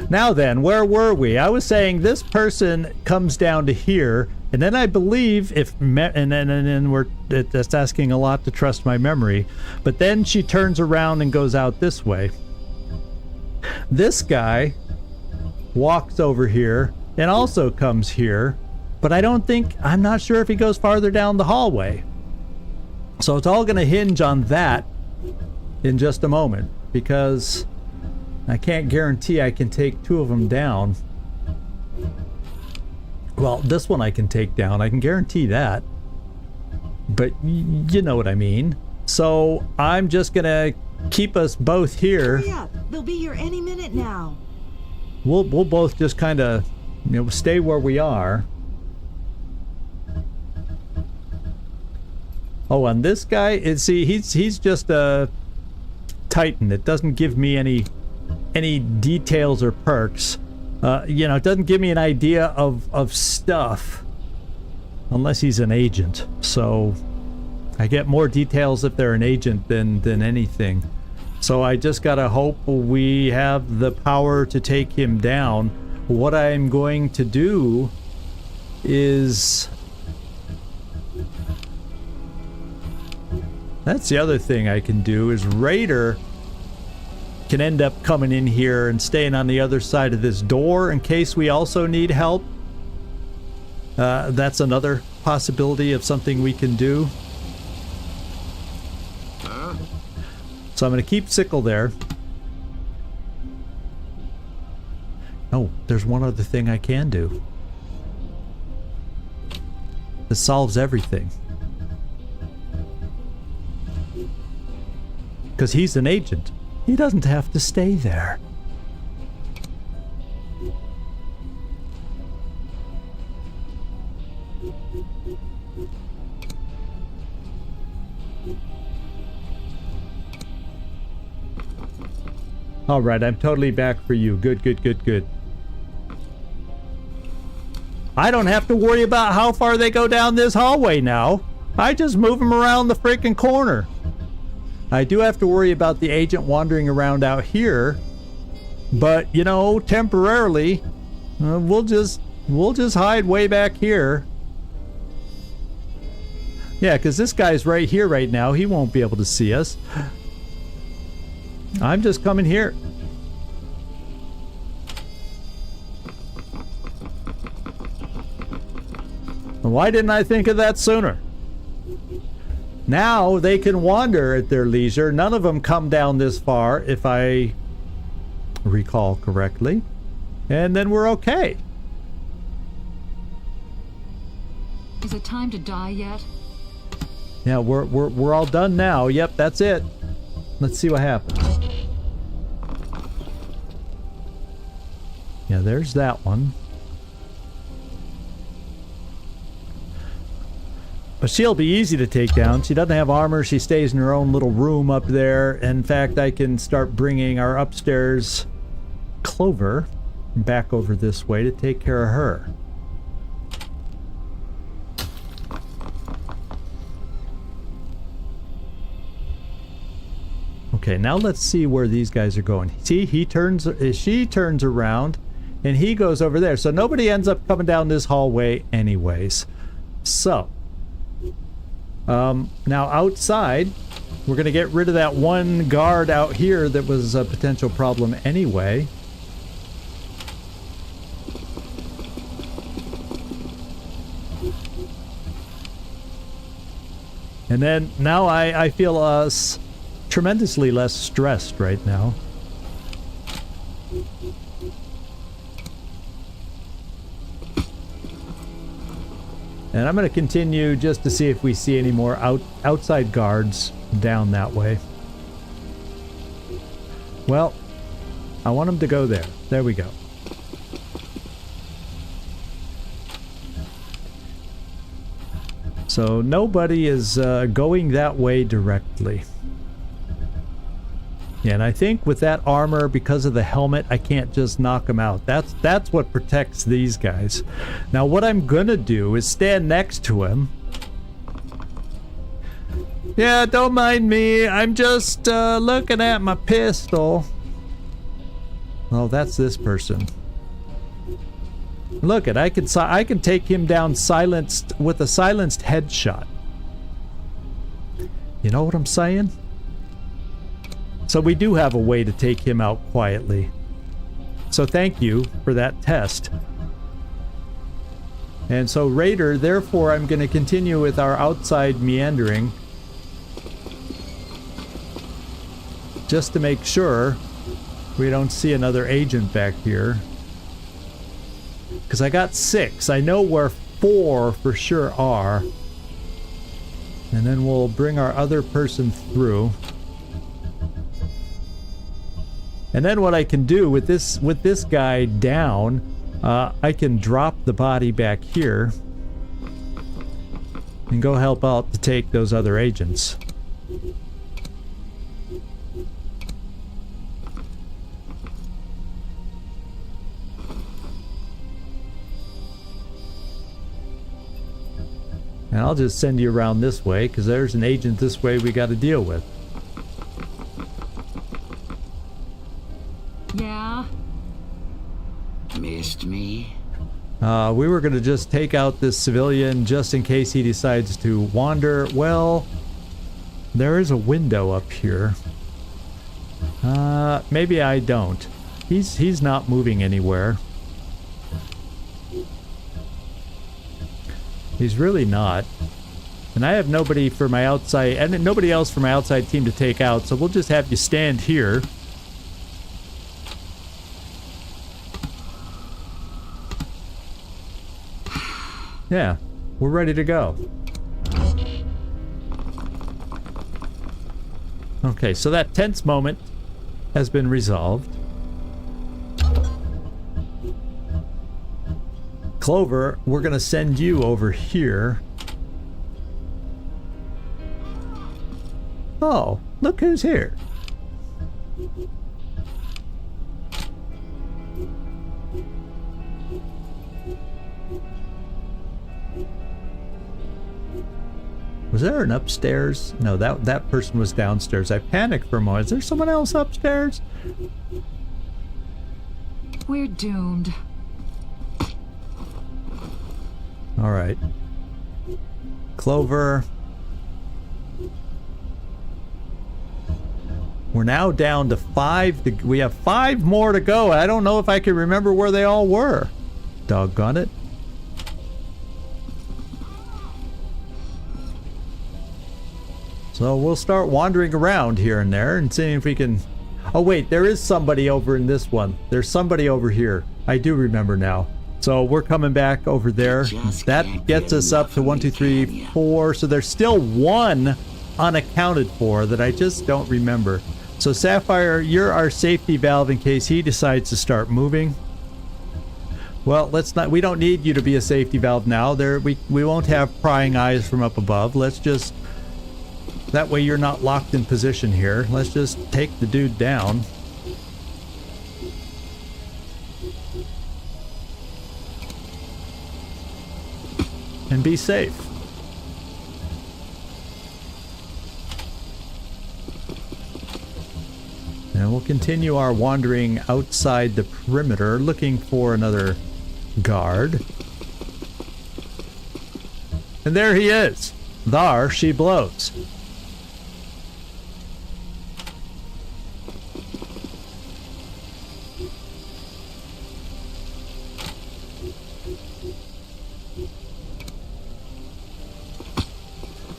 Now then, where were we? I was saying this person comes down to here, and then I believe and then that's asking a lot to trust my memory, but then she turns around and goes out this way. This guy walks over here and also comes here, but I'm not sure if he goes farther down the hallway. So it's all going to hinge on that in just a moment, because I can't guarantee I can take 2 of them down. Well, this one I can take down, I can guarantee that. But you know what I mean. So I'm just going to keep us both here. Hurry up. They'll be here any minute now. We'll both just kind of, stay where we are. Oh, and this guy, he's just a Titan. It doesn't give me any details or perks. It doesn't give me an idea of stuff unless he's an agent. So I get more details if they're an agent than anything. So I just gotta hope we have the power to take him down. What I'm going to do is... That's the other thing I can do, is Raider can end up coming in here and staying on the other side of this door in case we also need help. That's another possibility of something we can do. So I'm going to keep Sickle there. Oh, there's one other thing I can do. This solves everything. Because he's an agent. He doesn't have to stay there. All right, I'm totally back for you. Good, good, good, good. I don't have to worry about how far they go down this hallway now. I just move them around the freaking corner. I do have to worry about the agent wandering around out here, but you know, temporarily, we'll just hide way back here. Yeah, because this guy's right here right now. He won't be able to see us. I'm just coming here. Why didn't I think of that sooner? Now they can wander at their leisure. None of them come down this far, if I recall correctly. And then we're okay. Is it time to die yet? Yeah, we're all done now. Yep, that's it. Let's see what happens. Yeah, there's that one. But she'll be easy to take down. She doesn't have armor. She stays in her own little room up there. In fact, I can start bringing our upstairs Clover back over this way to take care of her. Okay, now let's see where these guys are going. See, she turns around and he goes over there. So nobody ends up coming down this hallway anyways. So now outside, we're going to get rid of that one guard out here that was a potential problem anyway. And then now I feel tremendously less stressed right now. And I'm going to continue just to see if we see any more outside guards down that way. Well, I want them to go there. There we go. So nobody is going that way directly. Yeah, and I think with that armor, because of the helmet, I can't just knock them out. That's what protects these guys. Now what I'm gonna do is stand next to him. Yeah, don't mind me. I'm just looking at my pistol. Oh, that's this person. Look, I can take him down silenced with a silenced headshot. You know what I'm saying? So we do have a way to take him out quietly. So thank you for that test. And so Raider, therefore I'm going to continue with our outside meandering. Just to make sure we don't see another agent back here. Because I got 6. I know where 4 for sure are. And then we'll bring our other person through. And then what I can do with this guy down, I can drop the body back here and go help out to take those other agents. And I'll just send you around this way, because there's an agent this way we got to deal with. Yeah? Missed me? We were going to just take out this civilian just in case he decides to wander. Well, there is a window up here. Maybe I don't. He's not moving anywhere. He's really not. And I have nobody for my outside, and nobody else for my outside team to take out, so we'll just have you stand here. Yeah, we're ready to go. Okay, so that tense moment has been resolved. Clover, we're gonna send you over here. Oh, look who's here. Was there an upstairs? No, that person was downstairs. I panicked for a moment. Is there someone else upstairs? We're doomed. All right. Clover. We're now down to 5. We have 5 more to go. I don't know if I can remember where they all were. Doggone it. So we'll start wandering around here and there and seeing if we can... Oh wait, there is somebody over in this one. There's somebody over here. I do remember now. So we're coming back over there. That gets us up to 1, 2, 3, 4. So there's still 1 unaccounted for that I just don't remember. So Sapphire, you're our safety valve in case he decides to start moving. Well, let's not. We don't need you to be a safety valve now. We won't have prying eyes from up above. Let's just. That way you're not locked in position here. Let's just take the dude down. And be safe. And we'll continue our wandering outside the perimeter, looking for another guard. And there he is. There she blows.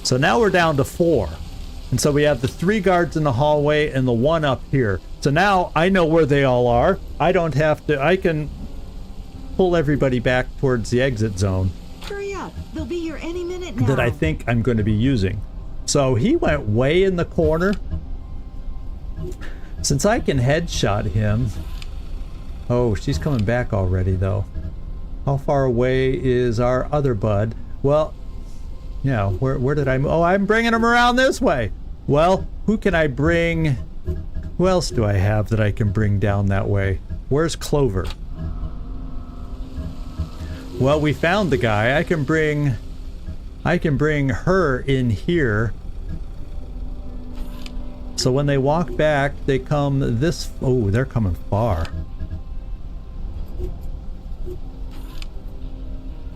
So now we're down to 4. And so we have the 3 guards in the hallway and the 1 up here. So now I know where they all are. I don't have to, I can pull everybody back towards the exit zone. Hurry up. They'll be here any minute now. That I think I'm going to be using. So he went way in the corner. Since I can headshot him. Oh, she's coming back already though. How far away is our other bud? Well, yeah, where did I move? Oh, I'm bringing him around this way. Well, who can I bring? Who else do I have that I can bring down that way? Where's Clover? Well, we found the guy. I can bring her in here. So when they walk back, they come this... Oh, they're coming far.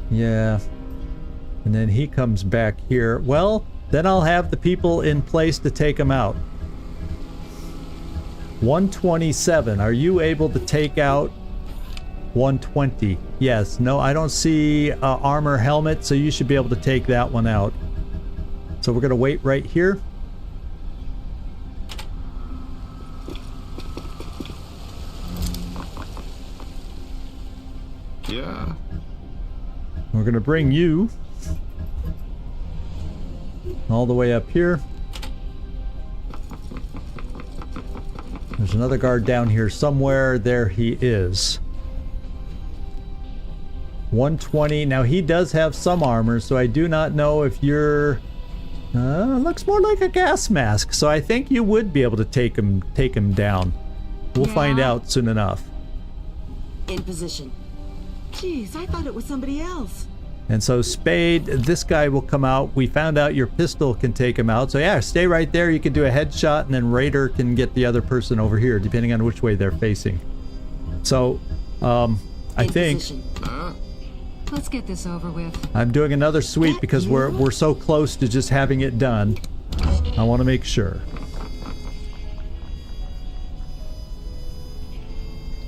Yeah. And then he comes back here. Well, then I'll have the people in place to take him out. 127. Are you able to take out 120? Yes. No, I don't see armor helmet, so you should be able to take that one out. So we're going to wait right here. Yeah. We're going to bring you all the way up here. There's another guard down here somewhere. There he is. 120. Now he does have some armor, so I do not know if you're... looks more like a gas mask, so I think you would be able to take him down. We'll find out soon enough. In position. Jeez, I thought it was somebody else. And so Spade, this guy will come out. We found out your pistol can take him out. So yeah, stay right there. You can do a headshot, and then Raider can get the other person over here, depending on which way they're facing. So, I think Let's get this over with. I'm doing another sweep because we're so close to just having it done. I want to make sure.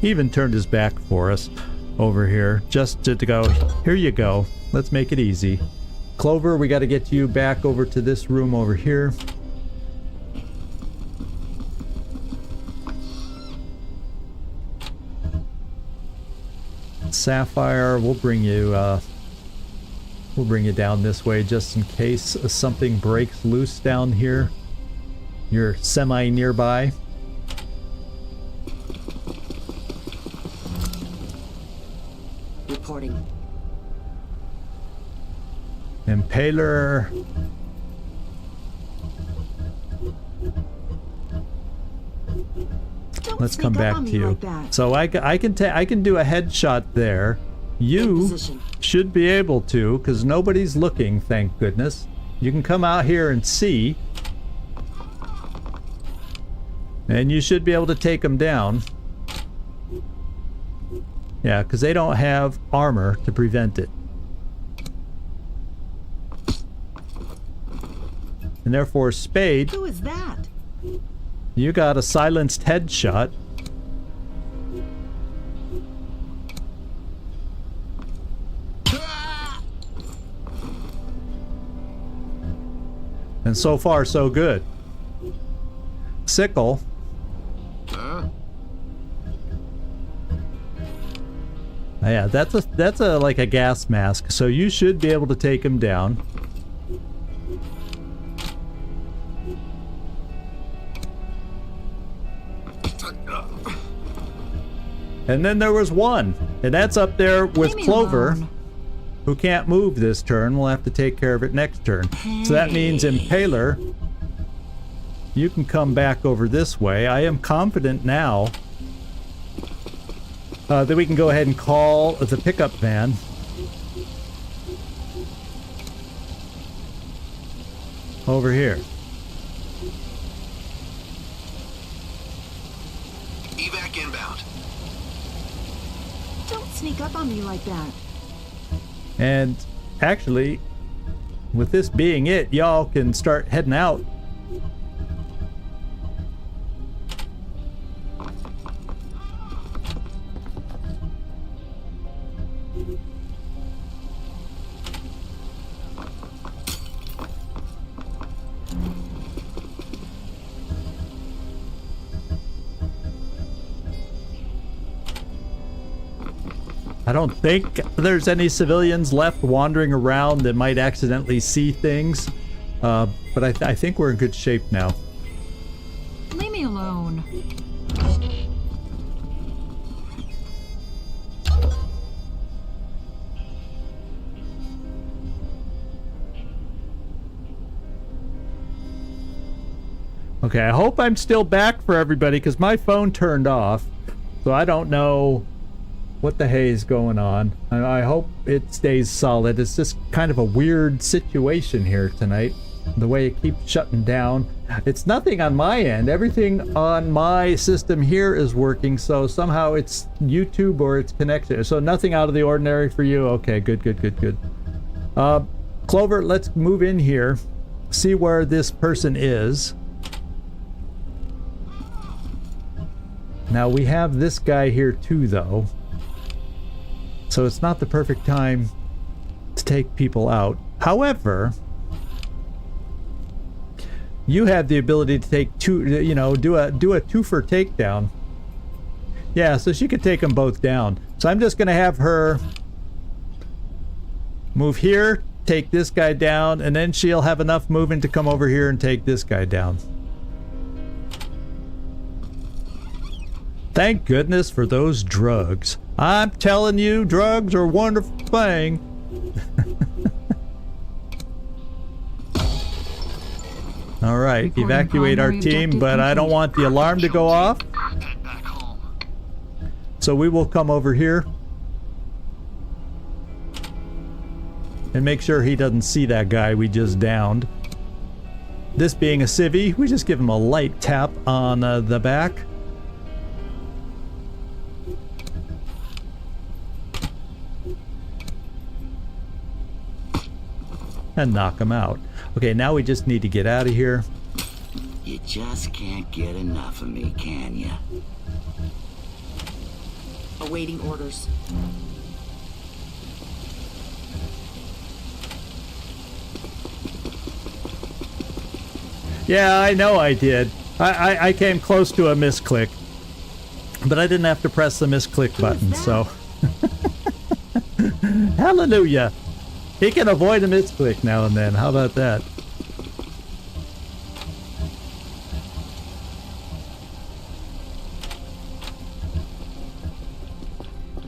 He even turned his back for us over here, just to go, here you go. Let's make it easy. Clover, we got to get you back over to this room over here. Sapphire, we'll bring you down this way just in case something breaks loose down here. You're semi nearby. Reporting. Impaler. Let's come back to you. So I can do a headshot there. You should be able to, because nobody's looking, thank goodness. You can come out here and see. And you should be able to take them down. Yeah, because they don't have armor to prevent it. And therefore, Spade, Who is that? you got a silenced headshot. And so far, so good. Sickle. Huh? Yeah, that's a like a gas mask, so you should be able to take him down. And then there was one, and that's up there with Leave me Clover, alone. who can't move this turn. We'll have to take care of it next turn. So that means Impaler, you can come back over this way. I am confident now that we can go ahead and call the pickup van. Over here. Evac inbound. Don't sneak up on me like that. And actually, with this being it, y'all can start heading out. I don't think there's any civilians left wandering around that might accidentally see things, but I think we're in good shape now. Leave me alone. Okay, I hope I'm still back for everybody because my phone turned off, so I don't know what the hay is going on. I hope it stays solid. It's just kind of a weird situation here tonight, the way it keeps shutting down. It's nothing on my end. Everything on my system here is working, so somehow it's YouTube or it's connected. So nothing out of the ordinary for you. Okay, good. Clover, let's move in here, see where this person is. Now we have this guy here too, though. So it's not the perfect time to take people out. However, you have the ability to take two, you know, do a two-for takedown. Yeah, so she could take them both down. So I'm just going to have her move here, take this guy down, and then she'll have enough movement to come over here and take this guy down. Thank goodness for those drugs. I'm telling you, drugs are a wonderful thing. All right, Reporting evacuate our primary team, objective but I don't complete. want the alarm to go off. Head back home. So we will come over here and make sure he doesn't see that guy we just downed. This being a civvy, we just give him a light tap on the back. And knock him out. Okay, now we just need to get out of here. You just can't get enough of me, can you? Awaiting orders. Yeah, I know I did. I came close to a misclick. But I didn't have to press the misclick button, so... Hallelujah! He can avoid a misclick now and then. How about that?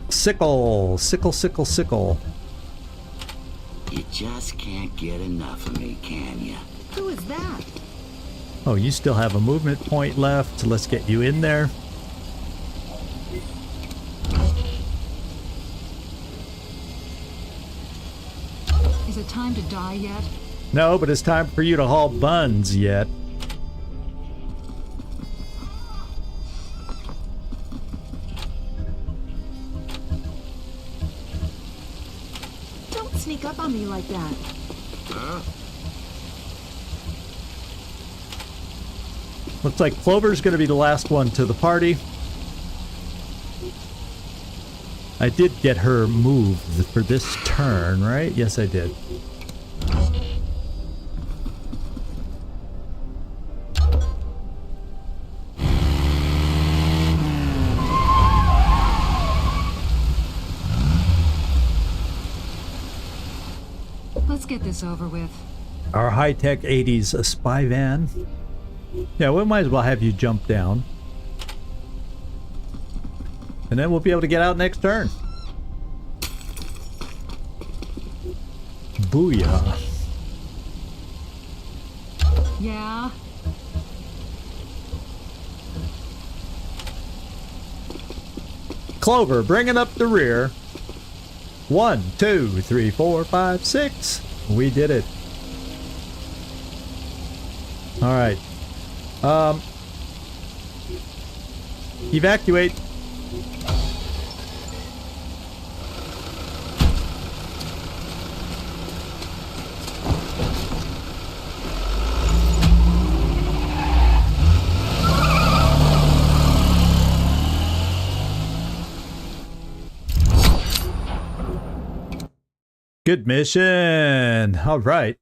Sickle. Sickle, sickle, sickle. You just can't get enough of me, can you? Who is that? Oh, you still have a movement point left. So let's get you in there. Is it time to die yet? No, but it's time for you to haul buns yet. Don't sneak up on me like that. Huh? Looks like Clover's going to be the last one to the party. I did get her moved for this turn, right? Yes, I did. Let's get this over with. Our high-tech 80s spy van. Yeah, we might as well have you jump down. And then we'll be able to get out next turn. Booyah. Yeah. Clover, bringing up the rear. 1, 2, 3, 4, 5, 6. We did it. All right. Evacuate. Good mission. All right.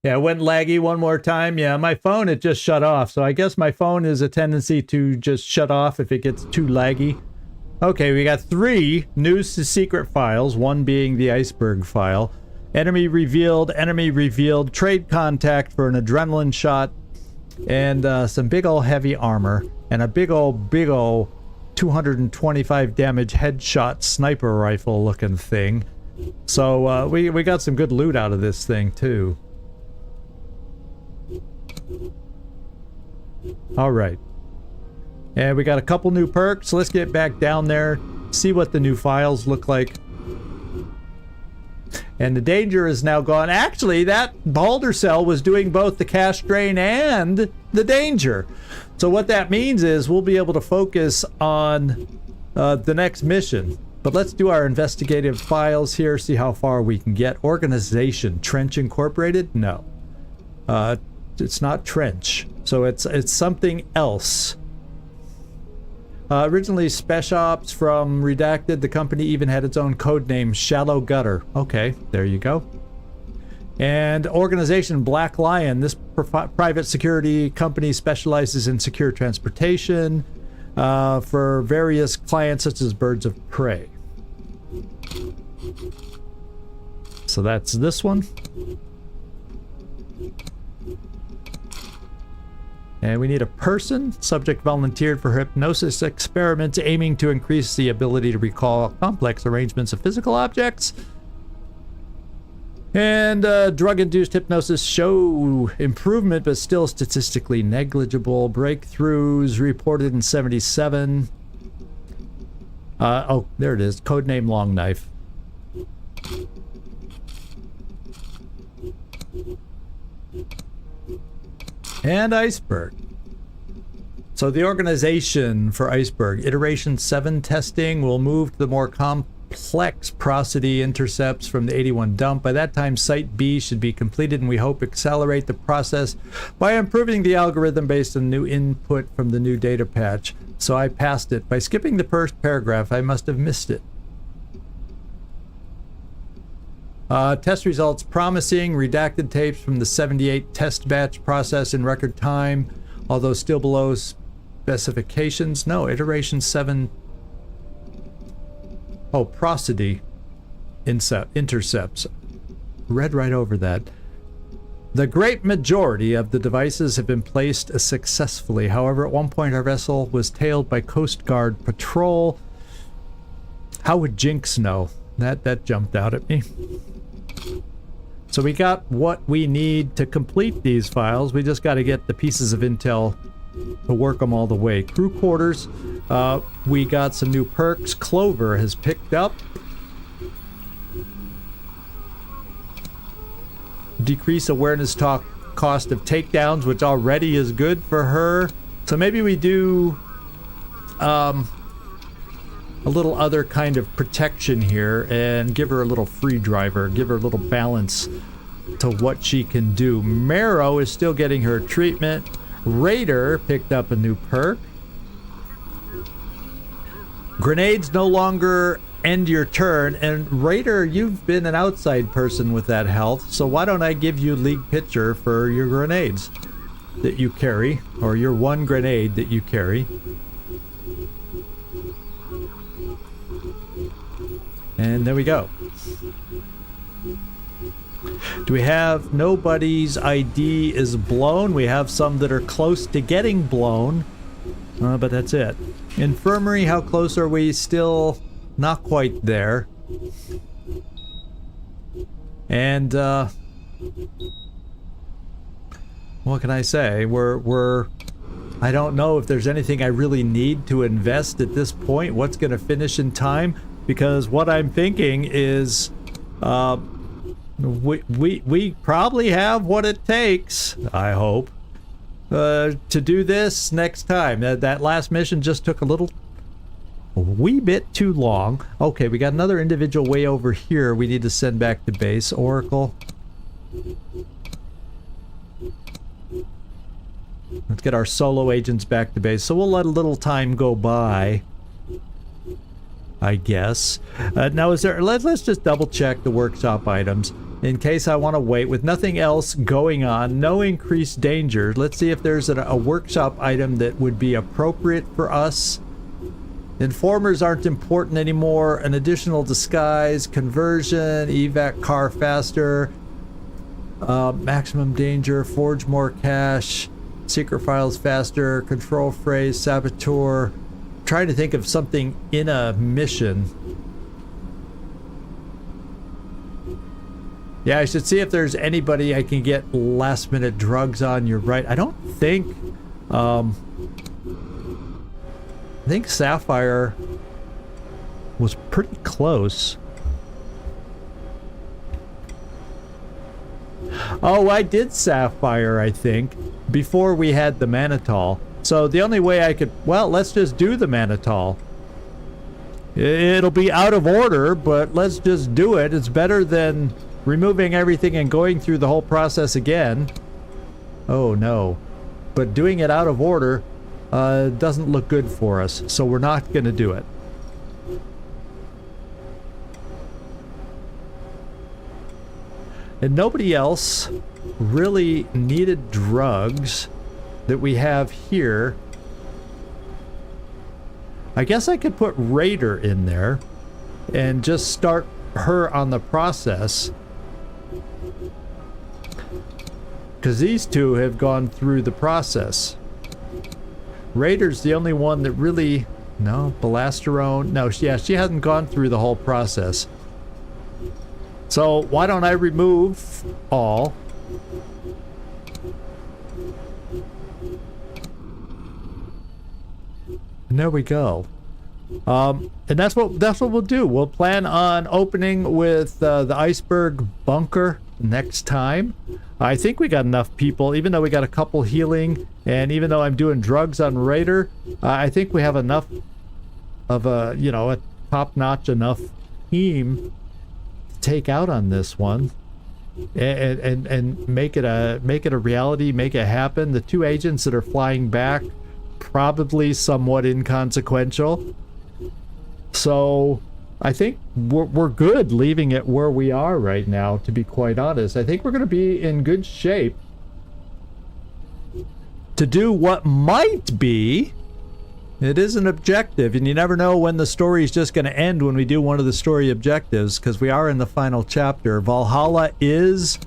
Yeah, it went laggy one more time. Yeah, my phone, it just shut off. So I guess my phone has a tendency to just shut off if it gets too laggy. Okay, we got 3 news to secret files, one being the iceberg file. Enemy revealed, trade contact for an adrenaline shot, and some big ol' heavy armor, and a big ol' 225 damage headshot sniper rifle looking thing. So we got some good loot out of this thing too. All right, and we got a couple new perks. Let's get back down there, see what the new files look like. And the danger is now gone. Actually, that Balder cell was doing both the cash drain and the danger. So what that means is we'll be able to focus on the next mission. But let's do our investigative files here, see how far we can get. Organization, Trench Incorporated? No. It's not Trench. So it's something else. Originally Spec Ops from Redacted, the company even had its own code name, Shallow Gutter. Okay, there you go. And organization Black Lion, this private security company specializes in secure transportation for various clients such as birds of prey. So that's this one. And we need a person. Subject volunteered for hypnosis experiments aiming to increase the ability to recall complex arrangements of physical objects. And drug-induced hypnosis show improvement, but still statistically negligible. Breakthroughs reported in 77. Oh, there it is. Codename Long Knife. And Iceberg. So the organization for Iceberg, Iteration 7 testing will move to the more complex prosody intercepts from the 81 dump. By that time, Site B should be completed, and we hope accelerate the process by improving the algorithm based on new input from the new data patch. So I passed it. By skipping the first paragraph, I must have missed it. Test results promising. Redacted tapes from the 78 test batch process in record time, although still below specifications. No, iteration 7. Oh, prosody intercepts. Read right over that. The great majority of the devices have been placed successfully. However, at one point our vessel was tailed by Coast Guard patrol. How would Jinx know? That jumped out at me. So we got what we need to complete these files. We just got to get the pieces of intel to work them all the way. Crew quarters. We got some new perks. Clover has picked up. decrease awareness cost of takedowns, which already is good for her. So maybe we do a little other kind of protection here and give her a little free driver, give her a little balance to what she can do. Marrow is still getting her treatment. Raider picked up a new perk. Grenades no longer end your turn, and Raider, you've been an outside person with that health, so why don't I give you League Pitcher for your grenades that you carry, or your one grenade that you carry. And there we go. Do we have nobody's ID is blown? We have some that are close to getting blown, but that's it. Infirmary, how close are we? Still not quite there. And what can I say? I don't know if there's anything I really need to invest at this point. What's going to finish in time? Because what I'm thinking is we probably have what it takes, I hope, to do this next time. That last mission just took a wee bit too long. Okay, we got another individual way over here we need to send back to base. Oracle. Let's get our solo agents back to base. So we'll let a little time go by, I guess. Now, let's just double check the workshop items in case I want to wait. With nothing else going on, no increased danger, let's see if there's a workshop item that would be appropriate for us. Informers aren't important anymore. An additional disguise, conversion, evac car faster, maximum danger, forge more cash, secret files faster, control phrase, saboteur. Trying to think of something in a mission. Yeah, I should see if there's anybody I can get last minute drugs on. You're right. I don't think I think Sapphire was pretty close. Oh, I did Sapphire, I think, before we had the mannitol. So the only way I could, well, let's just do the mannitol. It'll be out of order, but let's just do it. It's better than removing everything and going through the whole process again. Oh no. But doing it out of order doesn't look good for us, so we're not going to do it. And nobody else really needed drugs that we have here. I guess I could put Raider in there and just start her on the process, because these two have gone through the process. Raider's the only one that really, no, Belasterone, no, yeah, she hasn't gone through the whole process. So why don't I remove all? And there we go. And that's what we'll do. We'll plan on opening with the iceberg bunker next time. I think we got enough people, even though we got a couple healing, and even though I'm doing drugs on Raider, I think we have enough of a, you know, a top-notch enough team to take out on this one, and make it a reality, make it happen. The two agents that are flying back, probably somewhat inconsequential. So I think we're good leaving it where we are right now, to be quite honest. I think we're going to be in good shape to do what might be, it is an objective, and you never know when the story is just going to end when we do one of the story objectives, because we are in the final chapter. Valhalla is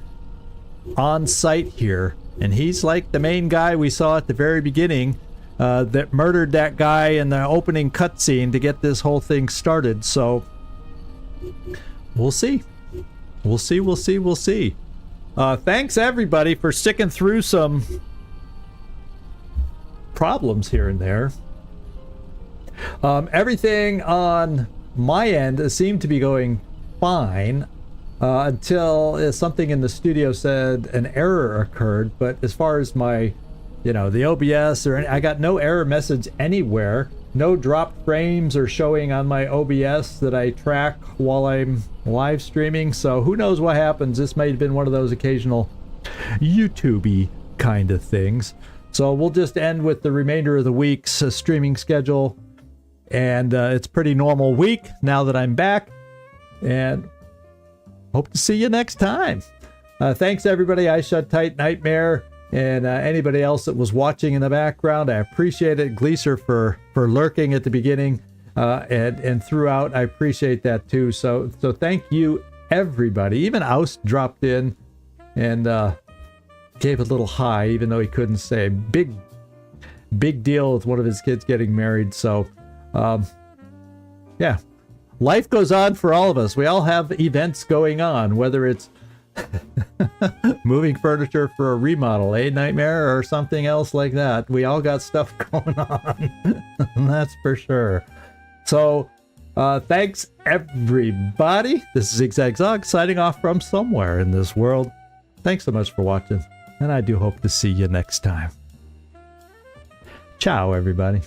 on site here, and he's like the main guy we saw at the very beginning, that murdered that guy in the opening cutscene to get this whole thing started. So we'll see. We'll see. Thanks everybody for sticking through some problems here and there. Everything on my end seemed to be going fine. until something in the studio said an error occurred. But as far as my, the OBS I got no error message anywhere. No dropped frames are showing on my OBS that I track while I'm live streaming. So who knows what happens? This may have been one of those occasional YouTube-y kind of things. So we'll just end with the remainder of the week's streaming schedule. And it's a pretty normal week now that I'm back. And hope to see you next time. Thanks, everybody. I Shut Tight Nightmare. And anybody else that was watching in the background, I appreciate it. Gleaser for lurking at the beginning and throughout. I appreciate that too. So thank you, everybody. Even Oust dropped in and gave a little hi, even though he couldn't say. Big deal with one of his kids getting married. So yeah, life goes on for all of us. We all have events going on, whether it's moving furniture for a remodel, Nightmare, or something else like that. We all got stuff going on. That's for sure. So thanks, everybody. This is Zigzag Zog signing off from somewhere in this world. Thanks so much for watching, and I do hope to see you next time. Ciao, everybody.